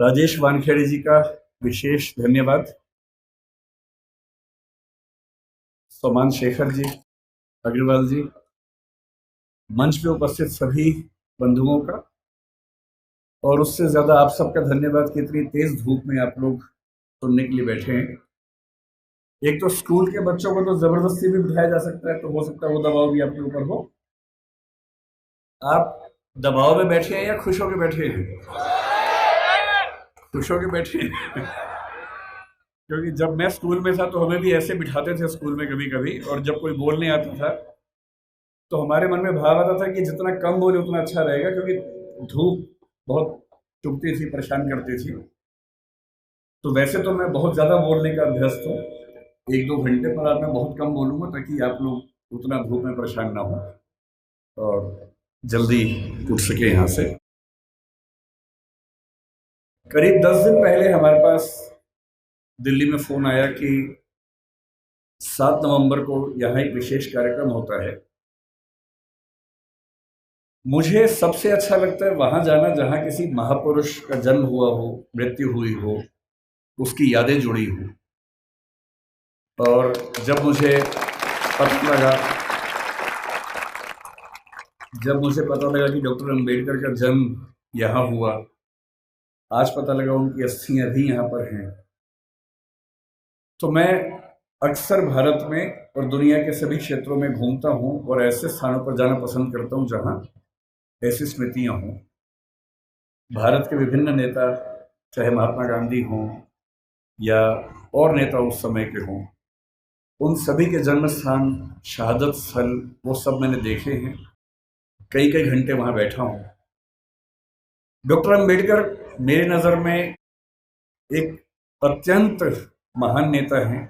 राजेश वानखेड़े जी का विशेष धन्यवाद। सोमान शेखर जी, अग्रवाल जी, मंच पे उपस्थित सभी बंधुओं का, और उससे ज्यादा आप सबका धन्यवाद कि इतनी तेज धूप में आप लोग सुनने के लिए बैठे हैं। एक तो स्कूल के बच्चों को तो जबरदस्ती भी बिठाया जा सकता है, तो हो सकता है वो दबाव भी आपके ऊपर हो। आप दबाव में बैठे हैं या खुश होकर बैठे हैं? खुश होकर बैठे हैं। क्योंकि जब मैं स्कूल में था तो हमें भी ऐसे बिठाते थे स्कूल में कभी कभी, और जब कोई बोलने आता था तो हमारे मन में भाव आता था कि जितना कम बोले उतना अच्छा रहेगा, क्योंकि धूप बहुत चुभती थी, परेशान करती थी। तो वैसे तो मैं बहुत ज़्यादा बोलने का अभ्यस्त हूँ, 1-2 घंटे, पर आज मैं बहुत कम बोलूँगा ताकि आप लोग उतना धूप में परेशान ना हो और जल्दी उठ सके यहाँ से। करीब 10 दिन पहले हमारे पास दिल्ली में फ़ोन आया कि 7 नवंबर को यहाँ एक विशेष कार्यक्रम होता है। मुझे सबसे अच्छा लगता है वहाँ जाना जहाँ किसी महापुरुष का जन्म हुआ हो, मृत्यु हुई हो, उसकी यादें जुड़ी हो। और जब मुझे पता लगा कि डॉक्टर अंबेडकर का जन्म यहाँ हुआ, आज पता लगा उनकी अस्थियां भी यहाँ पर हैं, तो मैं अक्सर भारत में और दुनिया के सभी क्षेत्रों में घूमता हूँ और ऐसे स्थानों पर जाना पसंद करता हूँ जहाँ ऐसी स्मृतियाँ हों। भारत के विभिन्न नेता, चाहे महात्मा गांधी हों या और नेता उस समय के हों, उन सभी के जन्म स्थान, शहादत स्थल, वो सब मैंने देखे हैं। कई कई घंटे वहाँ बैठा हूँ। डॉक्टर अंबेडकर मेरी नज़र में एक अत्यंत महान नेता हैं।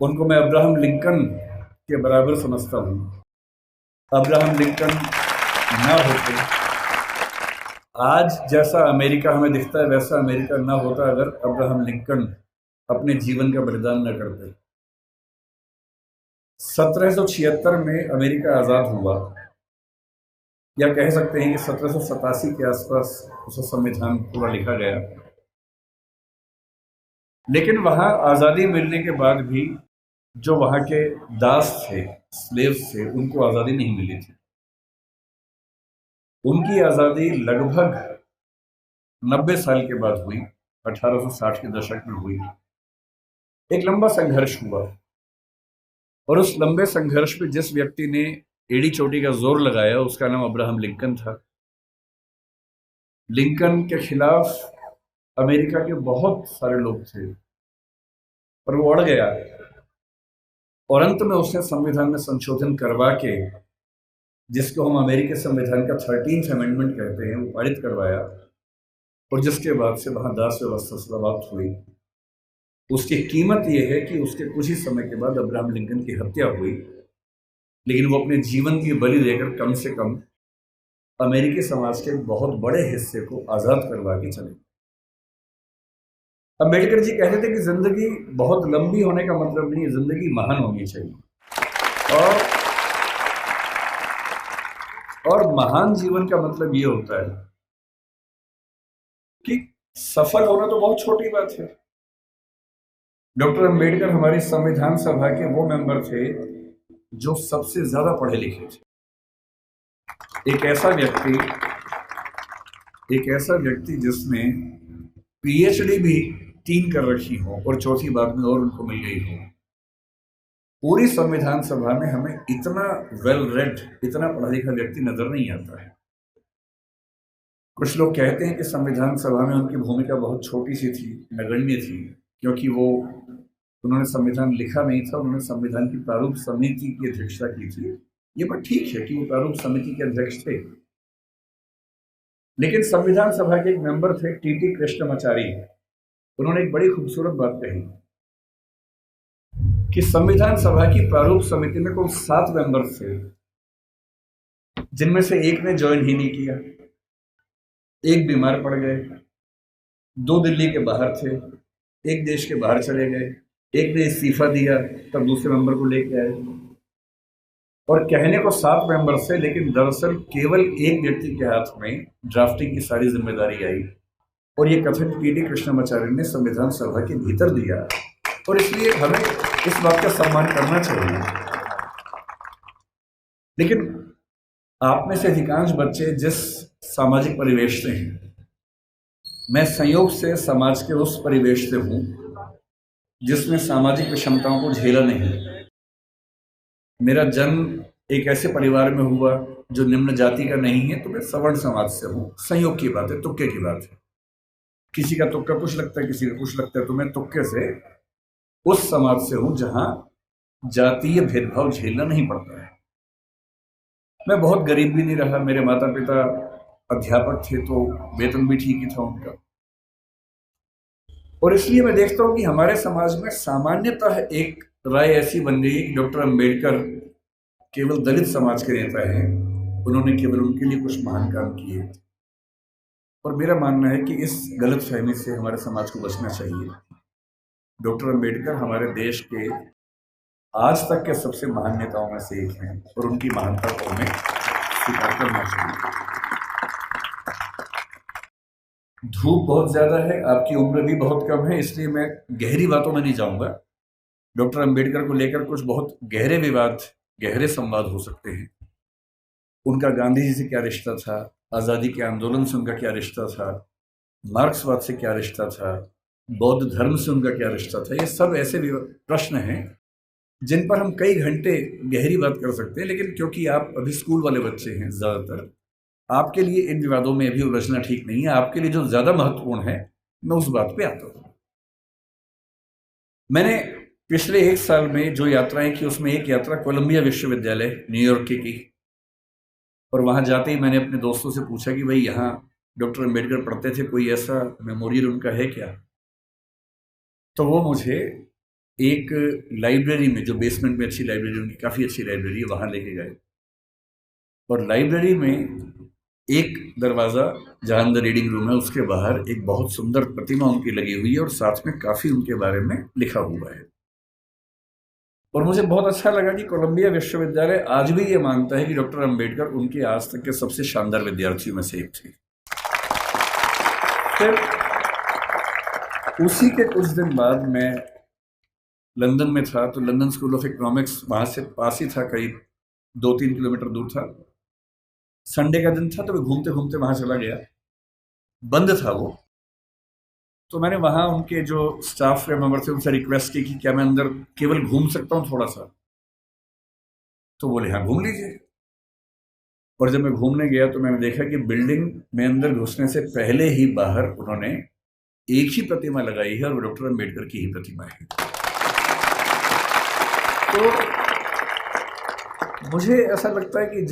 उनको मैं अब्राहम लिंकन के बराबर समझता हूँ। अब्राहम लिंकन ना होते, आज जैसा अमेरिका हमें दिखता है वैसा अमेरिका ना होता अगर अब्राहम लिंकन अपने जीवन का बलिदान न करते। 1776 में अमेरिका आज़ाद हुआ, या कह सकते हैं कि 1787 के आसपास उसका संविधान पूरा लिखा गया। लेकिन वहाँ आज़ादी मिलने के बाद भी जो वहाँ के दास थे, स्लेव्स थे, उनको आज़ादी नहीं मिली थी। उनकी आज़ादी लगभग 90 साल के बाद हुई, 1860 के दशक में हुई। एक लंबा संघर्ष हुआ, और उस लंबे संघर्ष में जिस व्यक्ति ने एड़ी चोटी का जोर लगाया उसका नाम अब्राहम लिंकन था। लिंकन के खिलाफ अमेरिका के बहुत सारे लोग थे, पर वो अड़ गया, और अंत में उसने संविधान में संशोधन करवा के, जिसको हम अमेरिकी संविधान का 13th अमेंडमेंट कहते हैं, वो पारित करवाया, और जिसके बाद से वहां दास व्यवस्था समाप्त हुई। उसकी कीमत यह है कि उसके कुछ ही समय के बाद अब्राहम लिंकन की हत्या हुई, लेकिन वो अपने जीवन की बलि देकर कम से कम अमेरिकी समाज के बहुत बड़े हिस्से को आज़ाद करवा के चले। अम्बेडकर जी कहते थे कि जिंदगी बहुत लंबी होने का मतलब नहीं है, जिंदगी महान होनी चाहिए। और महान जीवन का मतलब ये होता है कि सफल होना तो बहुत छोटी बात है। डॉक्टर अंबेडकर हमारी संविधान सभा के वो मेंबर थे जो सबसे ज्यादा पढ़े लिखे थे। एक ऐसा व्यक्ति जिसने पीएचडी भी 3 कर रखी हो और चौथी बाद में और उनको मिल गई हो। पूरी संविधान सभा में हमें इतना वेल रेड, इतना पढ़ा लिखा व्यक्ति नजर नहीं आता है। कुछ लोग कहते हैं कि संविधान सभा में उनकी भूमिका बहुत छोटी सी थी, नगण्य थी, क्योंकि उन्होंने संविधान लिखा नहीं था, उन्होंने संविधान की प्रारूप समिति की अध्यक्षता की थी। ये बात ठीक है कि वो प्रारूप समिति के अध्यक्ष थे, लेकिन संविधान सभा के एक मेंबर थे टीटी कृष्णमाचारी। उन्होंने एक बड़ी खूबसूरत बात कही कि संविधान सभा की प्रारूप समिति में कुल 7 मेंबर थे, जिनमें से एक ने ज्वाइन ही नहीं किया, एक बीमार पड़ गए, 2 दिल्ली के बाहर थे, एक देश के बाहर चले गए, एक ने इस्तीफा दिया, तब दूसरे मेंबर को लेके आए। और कहने को 7 मेंबर थे, लेकिन दरअसल केवल एक व्यक्ति के हाथ में ड्राफ्टिंग की सारी जिम्मेदारी आई, और ये कथन टी.डी. कृष्णमाचार्य ने संविधान सभा के भीतर दिया, और इसलिए हमें इस बात का सम्मान करना चाहिए। लेकिन आप में से अधिकांश बच्चे जिस सामाजिक परिवेश से हैं, मैं संयोग से समाज के उस परिवेश से हूं जिसमें सामाजिक विषमताओं को झेला नहीं। मेरा जन्म एक ऐसे परिवार में हुआ जो निम्न जाति का नहीं है, तो मैं सवर्ण समाज से हूं। संयोग की बात है, तुक्के की बात है। किसी का तुक्का कुछ लगता है, किसी का कुछ लगता है, तो मैं तुक्के से उस समाज से हूं जहां जातीय भेदभाव झेलना नहीं पड़ता है। मैं बहुत गरीब भी नहीं रहा। मेरे माता पिता अध्यापक थे, तो वेतन भी ठीक ही था उनका। और इसलिए मैं देखता हूं कि हमारे समाज में सामान्यतः एक राय ऐसी बन गई है कि डॉक्टर अंबेडकर केवल दलित समाज के नेता हैं, उन्होंने केवल उनके लिए कुछ महान काम किए। और मेरा मानना है कि इस गलत फहमी से हमारे समाज को बचना चाहिए। डॉक्टर अंबेडकर हमारे देश के आज तक के सबसे महान नेताओं में से एक हैं, और उनकी महानता को हमें स्वीकार करना चाहिए। धूप बहुत ज्यादा है, आपकी उम्र भी बहुत कम है, इसलिए मैं गहरी बातों में नहीं जाऊंगा। डॉक्टर अंबेडकर को लेकर कुछ बहुत गहरे विवाद, गहरे संवाद हो सकते हैं। उनका गांधी जी से क्या रिश्ता था, आज़ादी के आंदोलन से उनका क्या रिश्ता था, मार्क्सवाद से क्या रिश्ता था, बौद्ध धर्म से उनका क्या रिश्ता था, ये सब ऐसे प्रश्न हैं जिन पर हम कई घंटे गहरी बात कर सकते हैं। लेकिन क्योंकि आप अभी स्कूल वाले बच्चे हैं ज़्यादातर, आपके लिए इन विवादों में अभी उलझना ठीक नहीं है। आपके लिए जो ज़्यादा महत्वपूर्ण है, मैं उस बात पे आता हूँ। मैंने पिछले 1 साल में जो यात्राएं की, उसमें एक यात्रा कोलंबिया विश्वविद्यालय न्यूयॉर्क की, और वहाँ जाते ही मैंने अपने दोस्तों से पूछा कि भाई यहाँ डॉक्टर अंबेडकर पढ़ते थे, कोई ऐसा मेमोरियल उनका है क्या? तो वो मुझे एक लाइब्रेरी में, जो बेसमेंट में अच्छी लाइब्रेरी, उनकी काफ़ी अच्छी लाइब्रेरी है, वहाँ लेके गए। और लाइब्रेरी में एक दरवाज़ा जहाँ अंदर रीडिंग रूम है, उसके बाहर एक बहुत सुंदर प्रतिमा उनकी लगी हुई है, और साथ में काफ़ी उनके बारे में लिखा हुआ है। और मुझे बहुत अच्छा लगा कि कोलंबिया विश्वविद्यालय आज भी ये मानता है कि डॉक्टर अंबेडकर उनके आज तक के सबसे शानदार विद्यार्थियों में से एक थे। फिर उसी के कुछ दिन बाद मैं लंदन में था, तो लंदन स्कूल ऑफ इकोनॉमिक्स वहाँ से पास ही था, करीब 2-3 किलोमीटर दूर था। संडे का दिन था, तो मैं घूमते घूमते वहाँ चला गया। बंद था वो, तो मैंने वहाँ उनके जो स्टाफ के मेंबर थे उनसे रिक्वेस्ट की कि क्या मैं अंदर केवल घूम सकता हूँ थोड़ा सा? तो बोले हाँ घूम लीजिए। और जब मैं घूमने गया तो मैंने देखा कि बिल्डिंग में अंदर घुसने से पहले ही बाहर उन्होंने एक ही प्रतिमा लगाई है, और वो डॉक्टर अंबेडकर की ही प्रतिमा है। तो मुझे ऐसा लगता है कि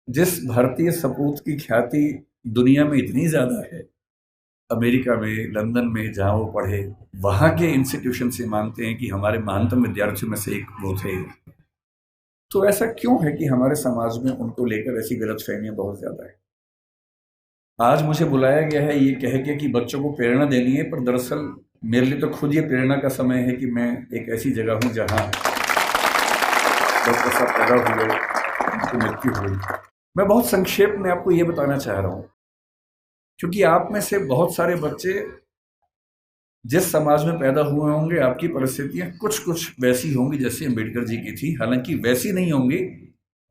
जिस भारतीय सपूत की ख्याति दुनिया में इतनी ज़्यादा है, अमेरिका में, लंदन में जहाँ वो पढ़े, वहाँ के इंस्टीट्यूशन से मानते हैं कि हमारे महानतम विद्यार्थियों में से एक वो थे। तो ऐसा क्यों है कि हमारे समाज में उनको लेकर ऐसी गलतफहमियां बहुत ज़्यादा है? आज मुझे बुलाया गया है ये कह के कि बच्चों को प्रेरणा देनी है, पर दरअसल मेरे लिए तो खुद ये प्रेरणा का समय है कि मैं एक ऐसी जगह हूँ जहाँ डॉक्टर साहब पैदा हुए, उनकी मृत्यु हुई। मैं बहुत संक्षेप में आपको ये बताना चाह रहा हूँ, क्योंकि आप में से बहुत सारे बच्चे जिस समाज में पैदा हुए होंगे, आपकी परिस्थितियां कुछ कुछ वैसी होंगी जैसे अंबेडकर जी की थी। हालांकि वैसी नहीं होंगी,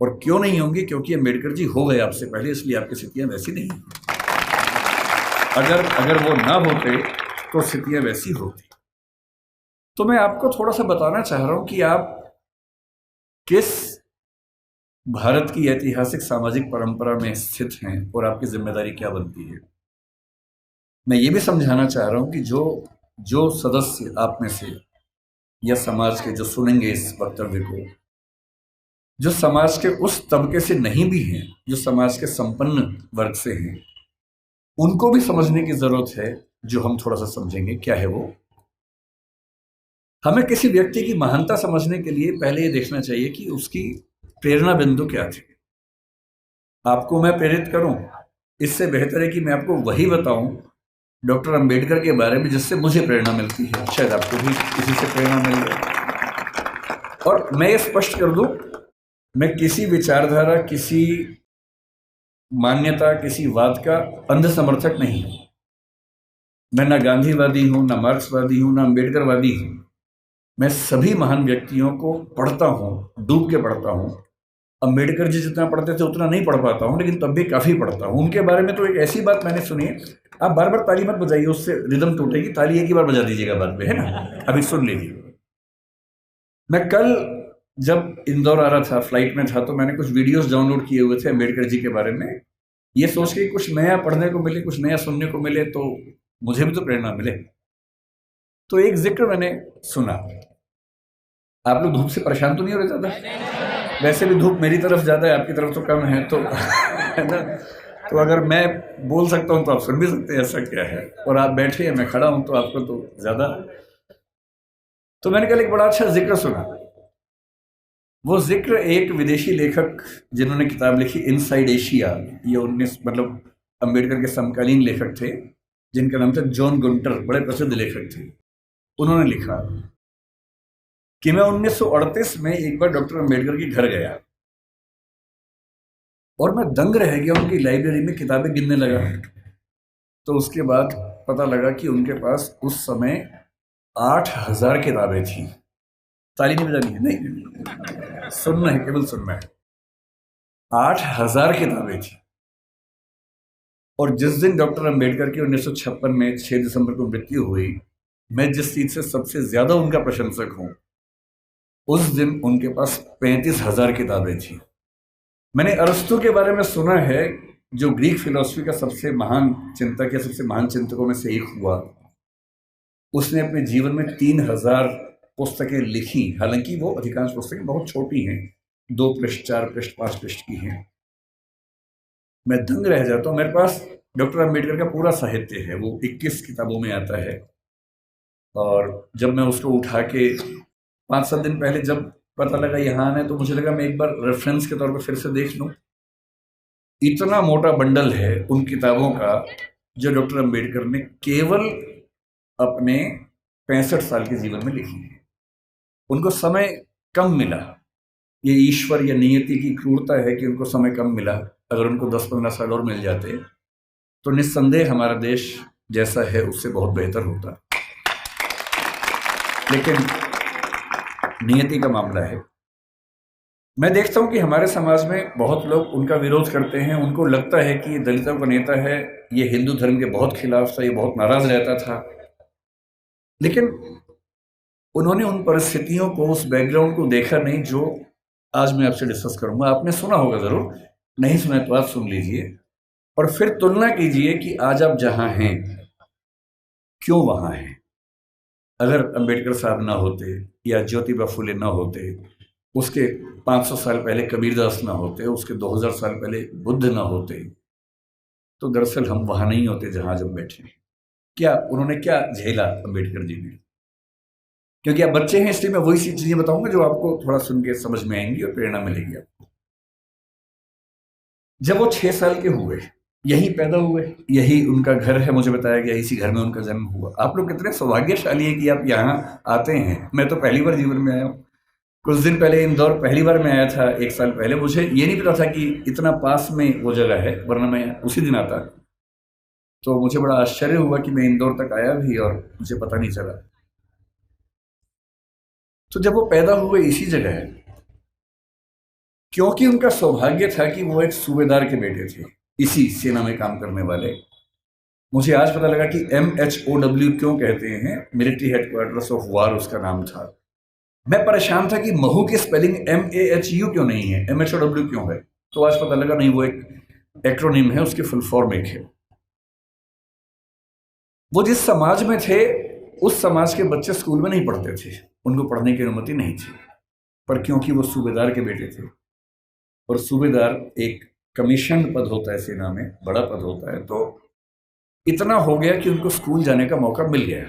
और क्यों नहीं होंगी? क्योंकि अंबेडकर जी हो गए आपसे पहले, इसलिए आपकी स्थितियां वैसी नहीं। अगर वो ना होते तो स्थितियां वैसी होती। तो मैं आपको थोड़ा सा बताना चाह रहा हूं कि आप किस भारत की ऐतिहासिक सामाजिक परंपरा में स्थित हैं और आपकी जिम्मेदारी क्या बनती है। मैं ये भी समझाना चाह रहा हूं कि जो सदस्य आप में से या समाज के जो सुनेंगे इस वक्तव्य को, जो समाज के उस तबके से नहीं भी हैं, जो समाज के संपन्न वर्ग से हैं, उनको भी समझने की जरूरत है। जो हम थोड़ा सा समझेंगे क्या है वो। हमें किसी व्यक्ति की महानता समझने के लिए पहले ये देखना चाहिए कि उसकी प्रेरणा बिंदु क्या थी। आपको मैं प्रेरित करूं, इससे बेहतर है कि मैं आपको वही बताऊं डॉक्टर अंबेडकर के बारे में जिससे मुझे प्रेरणा मिलती है। शायद आपको भी किसी से प्रेरणा मिल जाए। और मैं ये स्पष्ट कर दूं, मैं किसी विचारधारा, किसी मान्यता, किसी वाद का अंध समर्थक नहीं हूं। मैं ना गांधीवादी हूँ, ना मार्क्सवादी हूँ, ना अम्बेडकरवादी हूँ। मैं सभी महान व्यक्तियों को पढ़ता हूँ, डूब के पढ़ता हूँ। अम्बेडकर जी जितना पढ़ते थे उतना नहीं पढ़ पाता हूँ, लेकिन तब भी काफ़ी पढ़ता हूँ। उनके बारे में तो एक ऐसी बात मैंने सुनी है, आप बार बार ताली मत बजाइए, उससे रिदम टूटेगी। ताली एक ही बार बजा दीजिएगा बाद में, है ना। अभी सुन लीजिए। मैं कल जब इंदौर आ रहा था, फ्लाइट में था, तो मैंने कुछ वीडियोस डाउनलोड किए हुए थे अम्बेडकर जी के बारे में, ये सोच के कुछ नया पढ़ने को मिले, कुछ नया सुनने को मिले, तो मुझे भी तो प्रेरणा मिले। तो एक जिक्र मैंने सुना। आप लोग धूप से परेशान तो नहीं हो रहे ज़्यादा? वैसे भी धूप मेरी तरफ ज़्यादा है, आपकी तरफ तो कम है, तो है ना। तो अगर मैं बोल सकता हूँ तो आप सुन भी सकते हैं, ऐसा क्या है। और आप बैठे हैं, मैं खड़ा हूँ, तो आपको तो ज़्यादा। तो मैंने कल एक बड़ा अच्छा जिक्र सुना। वो जिक्र एक विदेशी लेखक जिन्होंने किताब लिखी इनसाइड एशिया, ये 19 मतलब अम्बेडकर के समकालीन लेखक थे, जिनका नाम था जॉन गुंटर, बड़े प्रसिद्ध लेखक थे। उन्होंने लिखा कि मैं 1938 में एक बार डॉक्टर अम्बेडकर के घर गया और मैं दंग रह गया, उनकी लाइब्रेरी में किताबें गिनने लगा। तो उसके बाद पता लगा कि उनके पास उस समय 8,000 किताबें थी। ताली नहीं बजानी है, नहीं, सुनना है, केवल सुनना है। 8,000 किताबें थी। और जिस दिन डॉक्टर अम्बेडकर की 1956 में 6 दिसंबर को मृत्यु हुई, मैं जिस चीज से सबसे ज्यादा उनका प्रशंसक हूं, उस दिन उनके पास 35,000 किताबें थी। मैंने अरस्तु के बारे में सुना है, जो ग्रीक फिलॉसफी का सबसे महान चिंतक या सबसे महान चिंतकों में से एक हुआ। उसने अपने जीवन में 3,000 पुस्तकें लिखी। हालांकि वो अधिकांश पुस्तकें बहुत छोटी हैं, 2 पृष्ठ, 4 पृष्ठ, 5 पृष्ठ की हैं। मैं दंग रह जाता हूँ। मेरे पास डॉक्टर अम्बेडकर का पूरा साहित्य है, वो 21 किताबों में आता है। और जब मैं उसको उठा के 5-7 दिन पहले जब पता लगा यहाँ आना है, तो मुझे लगा मैं एक बार रेफरेंस के तौर पर फिर से देख लूँ। इतना मोटा बंडल है उन किताबों का, जो डॉक्टर अम्बेडकर ने केवल अपने 65 साल के जीवन में लिखी है। उनको समय कम मिला। ये ईश्वर या नियति की क्रूरता है कि उनको समय कम मिला। अगर उनको 10-15 साल और मिल जाते तो निस्संदेह हमारा देश जैसा है उससे बहुत बेहतर होता। लेकिन नियति का मामला है। मैं देखता हूं कि हमारे समाज में बहुत लोग उनका विरोध करते हैं। उनको लगता है कि ये दलितों का नेता है, ये हिंदू धर्म के बहुत खिलाफ था, ये बहुत नाराज रहता था। लेकिन उन्होंने उन परिस्थितियों को, उस बैकग्राउंड को देखा नहीं जो आज मैं आपसे डिस्कस करूंगा। आपने सुना होगा जरूर, नहीं सुना तो आप सुन लीजिए और फिर तुलना कीजिए कि आज आप जहां हैं क्यों वहां हैं। अगर अंबेडकर साहब ना होते या ज्योतिबा फुले ना होते, उसके 500 साल पहले कबीरदास ना होते, उसके 2000 साल पहले बुद्ध ना होते, तो दरअसल हम वहां नहीं होते जहां आज हम बैठे। क्या उन्होंने क्या झेला अम्बेडकर जी ने? क्योंकि आप बच्चे हैं इसलिए मैं वही सी चीजें बताऊंगा जो आपको थोड़ा सुन के समझ में आएंगी और प्रेरणा मिलेगी आपको। जब वो 6 साल के हुए, यही पैदा हुए, यही उनका घर है, मुझे बताया गया इसी घर में उनका जन्म हुआ। आप लोग कितने सौभाग्यशाली है कि आप यहाँ आते हैं। मैं तो पहली बार जीवन में आया हूँ। कुछ दिन पहले इंदौर पहली बार मैं आया था, 1 साल पहले। मुझे ये नहीं पता था कि इतना पास में वो जगह है, वरना मैं उसी दिन आता। तो मुझे बड़ा आश्चर्य हुआ कि मैं इंदौर तक आया भी और मुझे पता नहीं चला। तो जब वो पैदा हुए इसी जगह है, क्योंकि उनका सौभाग्य था कि वो एक सूबेदार के बेटे थे, इसी सेना में काम करने वाले। मुझे आज पता लगा कि MHOW क्यों कहते हैं, मिलिट्री हेडक्वार्टर्स ऑफ वार उसका नाम था। मैं परेशान था कि महू की स्पेलिंग MAHU क्यों नहीं है, MHOW क्यों है। तो आज पता लगा नहीं, वो एक एक्रोनिम है, उसकी फुल फॉर्म एक है। वो जिस समाज में थे उस समाज के बच्चे स्कूल में नहीं पढ़ते थे, उनको पढ़ने की अनुमति नहीं थी। पर क्योंकि वो सूबेदार के बेटे थे, और सूबेदार एक कमीशन पद होता है सेना में, बड़ा पद होता है, तो इतना हो गया कि उनको स्कूल जाने का मौका मिल गया।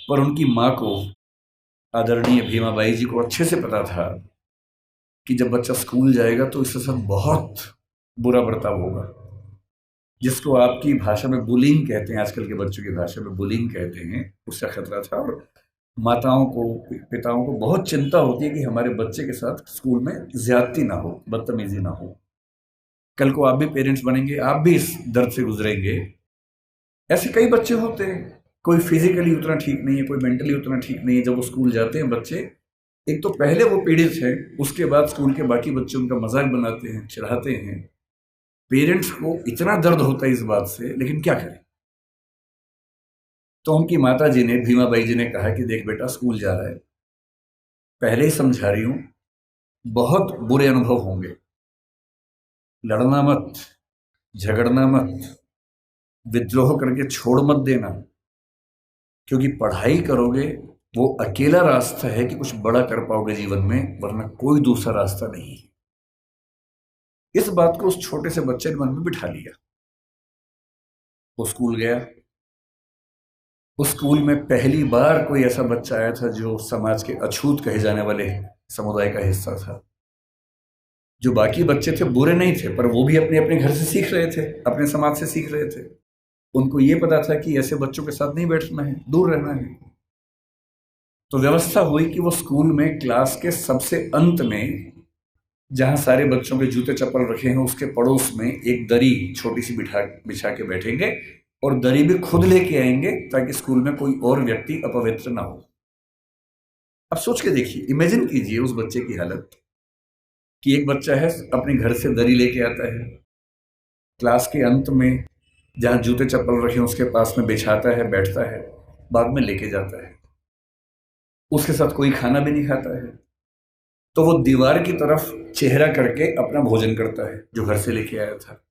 पर उनकी माँ को, आदरणीय भीमाबाई जी को अच्छे से पता था कि जब बच्चा स्कूल जाएगा तो इसके साथ बहुत बुरा बर्ताव होगा, जिसको आपकी भाषा में बुलिंग कहते हैं, आजकल के बच्चों की भाषा में बुलिंग कहते हैं, उसका खतरा था। और माताओं को, पिताओं को बहुत चिंता होती है कि हमारे बच्चे के साथ स्कूल में ज्यादती ना हो, बदतमीजी ना हो। कल को आप भी पेरेंट्स बनेंगे, आप भी इस दर्द से गुजरेंगे ऐसे कई बच्चे होते हैं, कोई फिजिकली उतना ठीक नहीं है, कोई मेंटली उतना ठीक नहीं है। जब वो स्कूल जाते हैं बच्चे, एक तो पहले वो पीड़ित है, उसके बाद स्कूल के बाकी बच्चे उनका मजाक बनाते हैं, चिढ़ाते हैं। पेरेंट्स को इतना दर्द होता है इस बात से, लेकिन क्या करें। तो उनकी माता जी ने, भीमाबाई जी ने कहा कि देख बेटा, स्कूल जा रहा है, पहले ही समझा रही हूं, बहुत बुरे अनुभव होंगे, लड़ना मत, झगड़ना मत, विद्रोह करके छोड़ मत देना, क्योंकि पढ़ाई करोगे वो अकेला रास्ता है कि कुछ बड़ा कर पाओगे जीवन में, वरना कोई दूसरा रास्ता नहीं है। इस बात को उस छोटे से बच्चे ने मन में बिठा लिया। वो स्कूल गया। उस स्कूल में पहली बार कोई ऐसा बच्चा आया था जो समाज के अछूत कहे जाने वाले समुदाय का हिस्सा था। जो बाकी बच्चे थे बुरे नहीं थे, पर वो भी अपने अपने घर से सीख रहे थे, अपने समाज से सीख रहे थे। उनको ये पता था कि ऐसे बच्चों के साथ नहीं बैठना है, दूर रहना है। तो व्यवस्था हुई कि वो स्कूल में क्लास के सबसे अंत में, जहां सारे बच्चों के जूते चप्पल रखे हैं, उसके पड़ोस में एक दरी छोटी सी बिछा के बैठेंगे, और दरी भी खुद लेके आएंगे ताकि स्कूल में कोई और व्यक्ति अपवित्र ना हो। अब सोच के देखिए, इमेजिन कीजिए उस बच्चे की हालत कि एक बच्चा है, अपने घर से दरी लेके आता है, क्लास के अंत में जहां जूते चप्पल रखे उसके पास में बिछाता है, बैठता है, बाद में लेके जाता है। उसके साथ कोई खाना भी नहीं खाता है, तो वो दीवार की तरफ चेहरा करके अपना भोजन करता है जो घर से लेके आया था।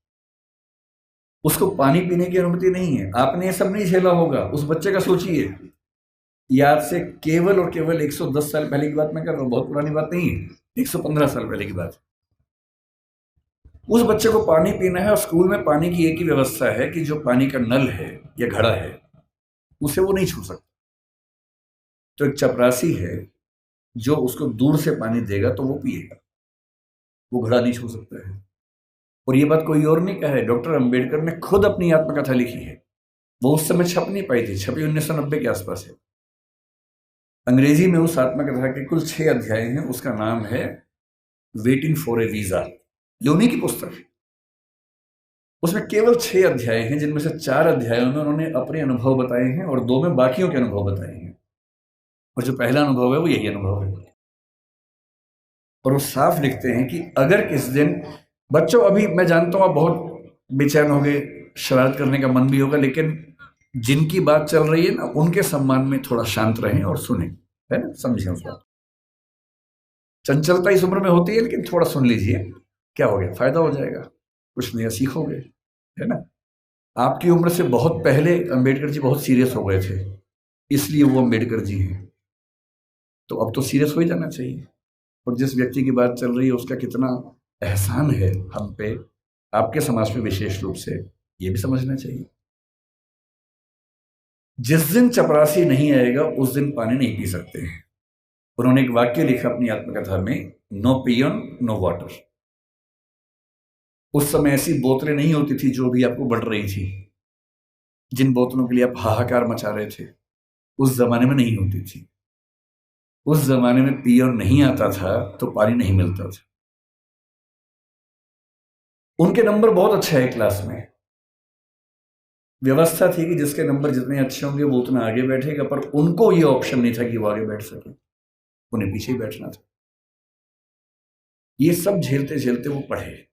उसको पानी पीने की अनुमति नहीं है। आपने ये सब नहीं झेला होगा, उस बच्चे का सोचिए। याद से केवल और केवल 110 साल पहले की बात मैं कर रहा हूं, बहुत पुरानी बात नहीं है, 115 साल पहले की बात। उस बच्चे को पानी पीना है, और स्कूल में पानी की एक ही व्यवस्था है कि जो पानी का नल है या घड़ा है उसे वो नहीं छू सकता। तो एक चपरासी है जो उसको दूर से पानी देगा तो वो पिएगा, वो घड़ा नहीं छू सकता है। और ये बात कोई और नहीं कहा है, डॉक्टर अंबेडकर ने खुद अपनी आत्मकथा लिखी है। वो उस समय छप नहीं पाई थी, छपी 1990 के आसपास है। अंग्रेजी में उस आत्मकथा के कुल 6 अध्याय हैं। उसका नाम है वेटिंग फॉर ए वीजा। ये उन्हीं की पुस्तक है। उसमें केवल 6 अध्याय हैं, जिनमें से 4 अध्यायों में उन्होंने अपने अनुभव बताए हैं और 2 में बाकियों के अनुभव बताए हैं। और जो पहला अनुभव है वो यही अनुभव है। और वो साफ लिखते हैं कि अगर किस दिन बच्चों, अभी मैं जानता हूं आप बहुत बेचैन हो गए, शरारत करने का मन भी होगा, लेकिन जिनकी बात चल रही है ना, उनके सम्मान में थोड़ा शांत रहें और सुने, है ना, समझें उस बात। चंचलता इस उम्र में होती है, लेकिन थोड़ा सुन लीजिए, क्या हो गया, फायदा हो जाएगा, कुछ नया सीखोगे, है ना। आपकी उम्र से बहुत पहले अंबेडकर जी बहुत सीरियस हो गए थे, इसलिए वो अंबेडकर जी हैं। तो अब तो सीरियस हो ही जाना चाहिए। और जिस व्यक्ति की बात चल रही है उसका कितना एहसान है हम पे, आपके समाज में विशेष रूप से, ये भी समझना चाहिए। जिस दिन चपरासी नहीं आएगा उस दिन पानी नहीं पी सकते हैं। उन्होंने एक वाक्य लिखा अपनी आत्मकथा में, नो पियन नो वाटर। उस समय ऐसी बोतलें नहीं होती थी जो भी आपको बढ़ रही थी, जिन बोतलों के लिए आप हाहाकार मचा रहे थे, उस जमाने में नहीं होती थी। उस जमाने में पियन नहीं आता था तो पानी नहीं मिलता था। उनके नंबर बहुत अच्छे है क्लास में। व्यवस्था थी कि जिसके नंबर जितने अच्छे होंगे वो उतना आगे बैठेगा, पर उनको ये ऑप्शन नहीं था कि वो आगे बैठ सके, उन्हें पीछे ही बैठना था। ये सब झेलते झेलते वो पढ़े।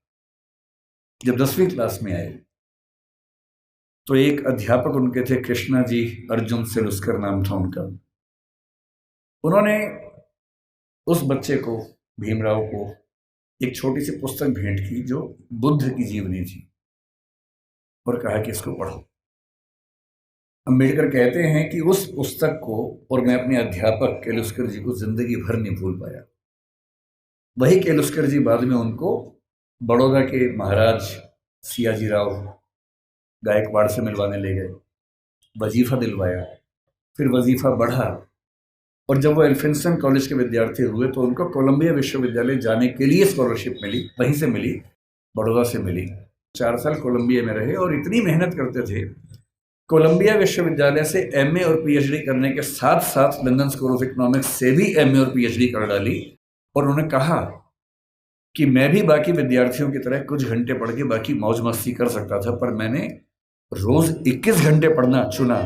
जब 10वीं क्लास में आए तो एक अध्यापक उनके थे, कृष्णा जी अर्जुन सेलुस्कर नाम था उनका। उन्होंने उस बच्चे को, भीमराव को, एक छोटी सी पुस्तक भेंट की जो बुद्ध की जीवनी थी, और कहा कि इसको पढ़ो। अंबेडकर कहते हैं कि उस पुस्तक को और मैं अपने अध्यापक केलुस्कर जी को जिंदगी भर नहीं भूल पाया। वही केलुस्कर जी बाद में उनको बड़ौदा के महाराज सियाजी राव गायकवाड़ से मिलवाने ले गए, वजीफा दिलवाया, फिर वजीफा बढ़ा, और जब वो एल्फिंस्टन कॉलेज के विद्यार्थी हुए तो उनको कोलंबिया विश्वविद्यालय जाने के लिए स्कॉलरशिप मिली, वहीं से मिली, बड़ौदा से मिली। 4 साल कोलंबिया में रहे और इतनी मेहनत करते थे, कोलंबिया विश्वविद्यालय से एमए और पीएचडी करने के साथ साथ लंदन स्कूल ऑफ इकोनॉमिक्स से भी एमए और पीएचडी कर डाली। और उन्होंने कहा कि मैं भी बाकी विद्यार्थियों की तरह कुछ घंटे पढ़ के बाकी मौज मस्ती कर सकता था, पर मैंने रोज 21 घंटे पढ़ना चुना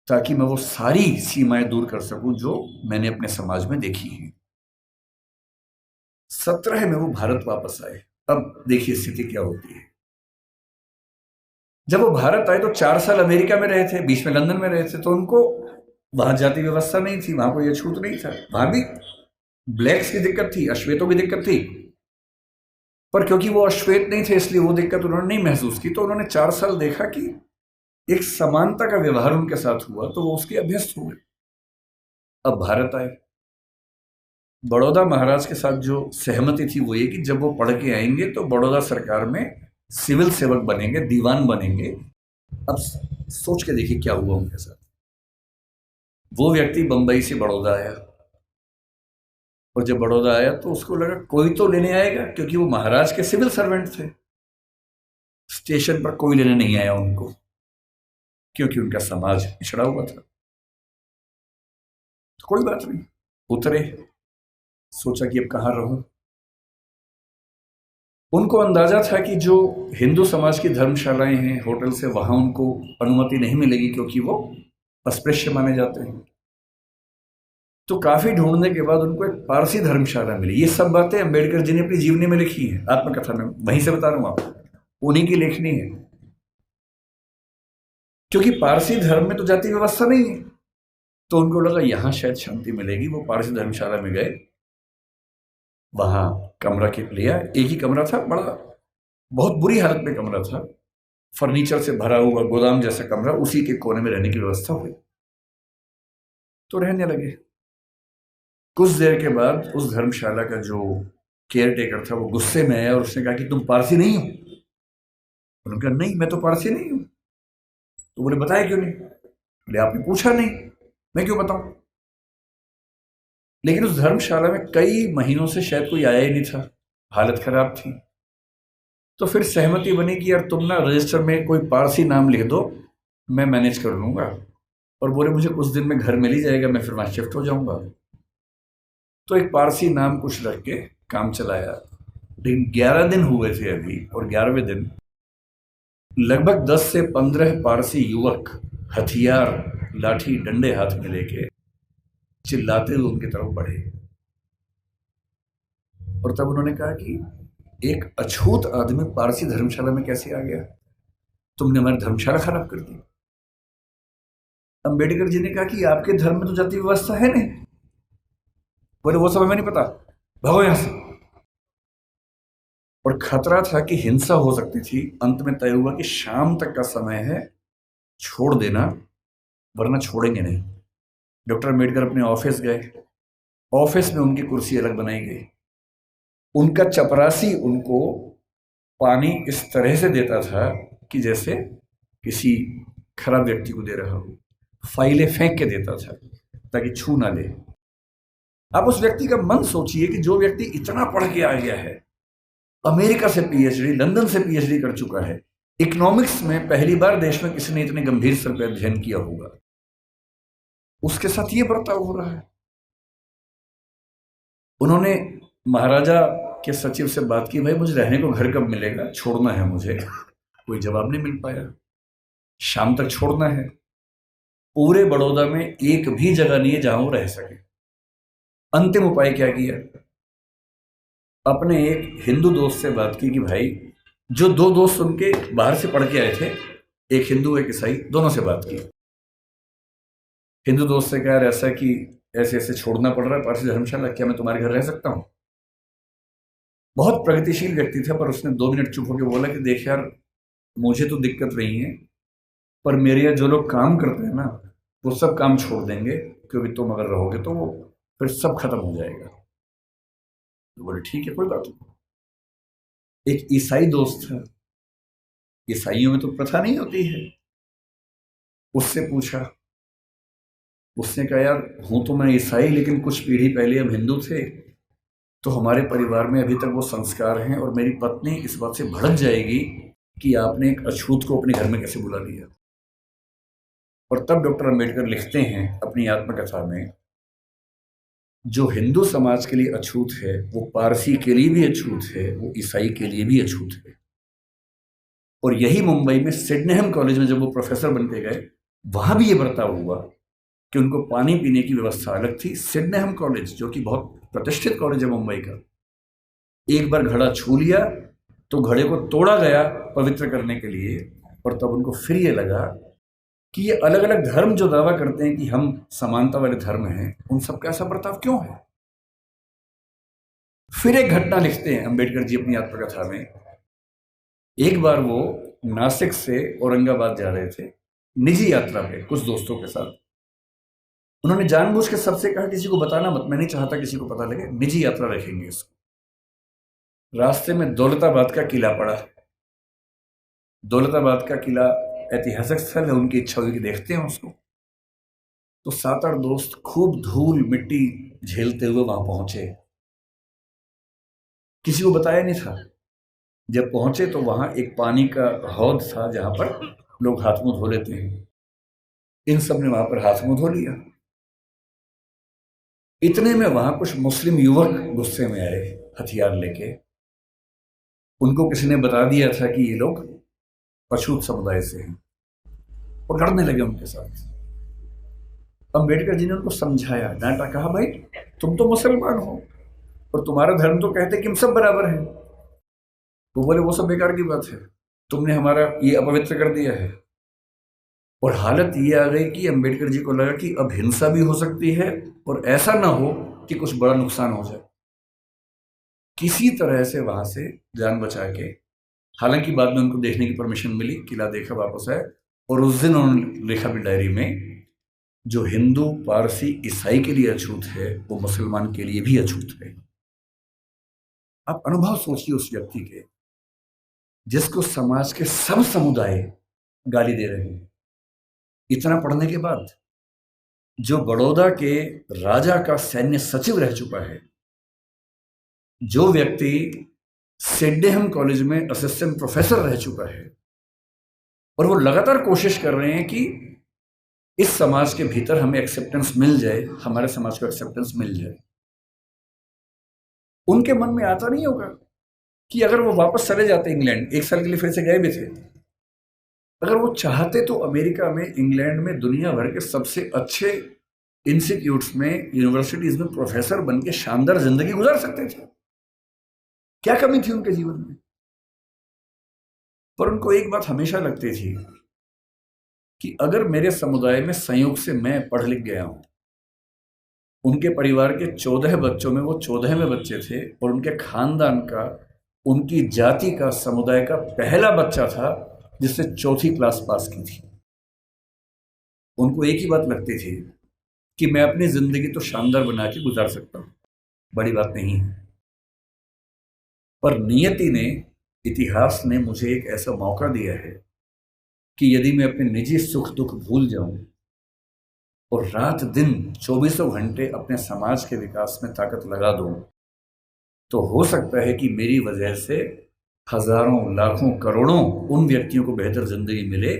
ताकि मैं वो सारी सीमाएं दूर कर सकूं जो मैंने अपने समाज में देखी हैं। 17 में वो भारत वापस आए। अब देखिए स्थिति क्या होती है। जब वो भारत आए तो 4 साल अमेरिका में रहे थे, बीच में लंदन में रहे थे, तो उनको वहां जाति व्यवस्था नहीं थी, वहां कोई अछूत नहीं था। वहां भी ब्लैक्स की दिक्कत थी, अश्वेतों की दिक्कत थी, पर क्योंकि वो अश्वेत नहीं थे इसलिए वो दिक्कत उन्होंने नहीं महसूस की। तो उन्होंने 4 साल देखा कि एक समानता का व्यवहार उनके साथ हुआ, तो वो उसके अभ्यस्त हुए। अब भारत आए। बड़ौदा महाराज के साथ जो सहमति थी वो ये कि जब वो पढ़ के आएंगे तो बड़ौदा सरकार में सिविल सेवक बनेंगे, दीवान बनेंगे। अब सोच के देखिए क्या हुआ उनके साथ। वो व्यक्ति बंबई से बड़ौदा आया, और जब बड़ौदा आया तो उसको लगा कोई तो लेने आएगा, क्योंकि वो महाराज के सिविल सर्वेंट थे। स्टेशन पर कोई लेने नहीं आया उनको, क्योंकि उनका समाज पिछड़ा हुआ था। तो कोई बात नहीं, उतरे, सोचा कि अब कहां रहूं। उनको अंदाजा था कि जो हिंदू समाज की धर्मशालाएं हैं, होटल से, वहां उनको अनुमति नहीं मिलेगी, क्योंकि वो अस्पृश्य माने जाते हैं। तो काफी ढूंढने के बाद उनको एक पारसी धर्मशाला मिली। ये सब बातें अंबेडकर जी ने अपनी जीवनी में लिखी है, आत्मकथा में, वहीं से बता रहा हूं आपको, उन्हीं की लेखनी है। क्योंकि पारसी धर्म में तो जाति व्यवस्था नहीं है, तो उनको लगा यहां शायद शांति मिलेगी। वो पारसी धर्मशाला में गए, वहां कमरा के लिया। एक ही कमरा था, बड़ा बहुत बुरी हालत में कमरा था, फर्नीचर से भरा हुआ गोदाम जैसा कमरा, उसी के कोने में रहने की व्यवस्था हुई। तो रहने लगे। कुछ देर के बाद उस धर्मशाला का जो केयर टेकर था वो गुस्से में आया और उसने कहा कि तुम पारसी नहीं हो। उन्होंने कहा नहीं, मैं तो पारसी नहीं हूं। तो बोले बताया क्यों नहीं? बोले आपने पूछा नहीं, मैं क्यों बताऊं। लेकिन उस धर्मशाला में कई महीनों से शायद कोई आया ही नहीं था, हालत खराब थी। तो फिर सहमति बनी कि यार तुम ना रजिस्टर में कोई पारसी नाम लिख दो, मैं मैनेज कर लूंगा। और बोले मुझे कुछ दिन में घर मिल ही जाएगा, मैं फिर वहां शिफ्ट हो जाऊंगा। तो एक पारसी नाम कुछ रख के काम चलाया। लेकिन 11 दिन हुए थे अभी, और 11वें दिन लगभग 10 से 15 पारसी युवक हथियार, लाठी, डंडे हाथ में लेके चिल्लाते हुए उनकी तरफ बढ़े। और तब उन्होंने कहा कि एक अछूत आदमी पारसी धर्मशाला में कैसे आ गया? तुमने हमारी धर्मशाला खराब कर दी। अंबेडकर जी ने कहा कि आपके धर्म में तो जाति व्यवस्था है नहीं। बोले वो सब हमें नहीं पता, भागो यहां से। और खतरा था कि हिंसा हो सकती थी। अंत में तय हुआ कि शाम तक का समय है, छोड़ देना, वरना छोड़ेंगे नहीं। डॉक्टर अंबेडकर अपने ऑफिस गए। ऑफिस में उनकी कुर्सी अलग बनाई गई। उनका चपरासी उनको पानी इस तरह से देता था कि जैसे किसी खराब व्यक्ति को दे रहा हो। फाइलें फेंक के देता था ताकि छू ना ले। आप उस व्यक्ति का मन सोचिए कि जो व्यक्ति इतना पढ़ के आ गया है, अमेरिका से पीएचडी, लंदन से पीएचडी कर चुका है, इकोनॉमिक्स में पहली बार देश में किसी ने इतने गंभीर स्तर पर अध्ययन किया होगा, उसके साथ ये बर्ताव हो रहा है। उन्होंने महाराजा के सचिव से बात की, भाई मुझे रहने को घर कब मिलेगा, छोड़ना है मुझे। कोई जवाब नहीं मिल पाया। शाम तक छोड़ना है। पूरे बड़ौदा में एक भी जगह नहीं है जहां वो रह सके। अंतिम उपाय क्या किया? अपने एक हिंदू दोस्त से बात की कि भाई, जो दो दोस्त उनके बाहर से पढ़ के आए थे, एक हिंदू एक ईसाई, दोनों से बात की। हिंदू दोस्त से कहा ऐसा कि ऐसे ऐसे छोड़ना पड़ रहा है पारसी धर्मशाला, क्या मैं तुम्हारे घर रह सकता हूं? बहुत प्रगतिशील व्यक्ति था, पर उसने 2 मिनट चुप होकर बोला कि देख यार, मुझे तो दिक्कत नहीं है, पर मेरे यहाँ जो लोग काम करते हैं ना, वो सब काम छोड़ देंगे, क्योंकि तुम अगर रहोगे तो वो फिर सब खत्म हो जाएगा। तो बोले ठीक है, कोई बात नहीं। एक ईसाई दोस्त था, ईसाइयों में तो प्रथा नहीं होती है, उससे पूछा। उसने कहा यार, हूं तो मैं ईसाई, लेकिन कुछ पीढ़ी पहले हम हिंदू थे, तो हमारे परिवार में अभी तक वो संस्कार हैं, और मेरी पत्नी इस बात से भड़क जाएगी कि आपने एक अछूत को अपने घर में कैसे बुला लिया। और तब डॉक्टर अंबेडकर लिखते हैं अपनी आत्मकथा में, जो हिंदू समाज के लिए अछूत है वो पारसी के लिए भी अछूत है, वो ईसाई के लिए भी अछूत है। और यही मुंबई में सिडनेहम कॉलेज में जब वो प्रोफेसर बन के गए, वहां भी ये बर्ताव हुआ कि उनको पानी पीने की व्यवस्था अलग थी। सिडनेहम कॉलेज, जो कि बहुत प्रतिष्ठित कॉलेज है मुंबई का, एक बार घड़ा छू लिया तो घड़े को तोड़ा गया पवित्र करने के लिए, और तब उनको फिर ये लगा कि ये अलग अलग धर्म जो दावा करते हैं कि हम समानता वाले धर्म हैं, उन सबका ऐसा बर्ताव क्यों है। फिर एक घटना लिखते हैं अंबेडकर जी अपनी आत्मकथा में। एक बार वो नासिक से औरंगाबाद जा रहे थे निजी यात्रा पे कुछ दोस्तों के साथ। उन्होंने जानबूझ के सबसे कहा किसी को बताना मत, मैं नहीं चाहता किसी को पता लगे, निजी यात्रा रखेंगे इसको। रास्ते में दौलताबाद का किला पड़ा। दौलताबाद का किला ऐतिहासिक स्थल है, उनकी इच्छा हुई कि देखते हैं उसको। तो 7-8 दोस्त खूब धूल मिट्टी झेलते हुए वहां पहुंचे। किसी को बताया नहीं था। जब पहुंचे तो वहां एक पानी का हौद था जहां पर लोग हाथ मुंह धो लेते हैं। इन सब ने वहां पर हाथ मुंह धो लिया। इतने में वहां कुछ मुस्लिम युवक गुस्से में आए हथियार लेके। उनको किसी ने बता दिया था कि ये लोग अछूत समुदाय से हैं, और लड़ने लगे उनके साथ। अंबेडकर जी ने उनको समझाया, डांटा, कहा भाई तुम तो मुसलमान हो और तुम्हारा धर्म तो कहते कि हम सब बराबर हैं। वो बोले वो सब बेकार की बात है, तुमने हमारा ये अपवित्र कर दिया है। और हालत ये आ गई कि अंबेडकर जी को लगा कि अब हिंसा भी हो सकती है और ऐसा ना हो कि कुछ बड़ा नुकसान हो जाए। किसी तरह से वहां से जान बचा के, हालांकि बाद में उनको देखने की परमिशन मिली, किला देखा, वापस आए। और उस दिन उन्होंने लिखा भी डायरी में, जो हिंदू पारसी ईसाई के लिए अछूत है वो मुसलमान के लिए भी अछूत है। आप अनुभव सोचिए उस व्यक्ति के जिसको समाज के सब समुदाय गाली दे रहे हैं। इतना पढ़ने के बाद, जो बड़ौदा के राजा का सैन्य सचिव रह चुका है, जो व्यक्ति सिडनेहम कॉलेज में असिस्टेंट प्रोफेसर रह चुका है, और वो लगातार कोशिश कर रहे हैं कि इस समाज के भीतर हमें एक्सेप्टेंस मिल जाए, हमारे समाज को एक्सेप्टेंस मिल जाए। उनके मन में आता नहीं होगा कि अगर वो वापस चले जाते इंग्लैंड, 1 साल के लिए फिर से गए भी थे, अगर वो चाहते तो अमेरिका में, इंग्लैंड में, दुनिया भर के सबसे अच्छे इंस्टीट्यूट्स में, यूनिवर्सिटीज में प्रोफेसर बन के शानदार जिंदगी गुजार सकते थे। क्या कमी थी उनके जीवन में? पर उनको एक बात हमेशा लगती थी कि अगर मेरे समुदाय में संयोग से मैं पढ़ लिख गया हूं, उनके परिवार के 14 बच्चों में वो 14वें बच्चे थे, और उनके खानदान का, उनकी जाति का, समुदाय का पहला बच्चा था जिसने 4th क्लास पास की थी। उनको एक ही बात लगती थी कि मैं अपनी जिंदगी तो शानदार बना के गुजार सकता हूं, बड़ी बात नहीं है। पर नियति ने, इतिहास ने मुझे एक ऐसा मौका दिया है कि यदि मैं अपने निजी सुख दुख भूल जाऊं और रात दिन 24 घंटे अपने समाज के विकास में ताकत लगा दूं, तो हो सकता है कि मेरी वजह से हजारों, लाखों, करोड़ों उन व्यक्तियों को बेहतर जिंदगी मिले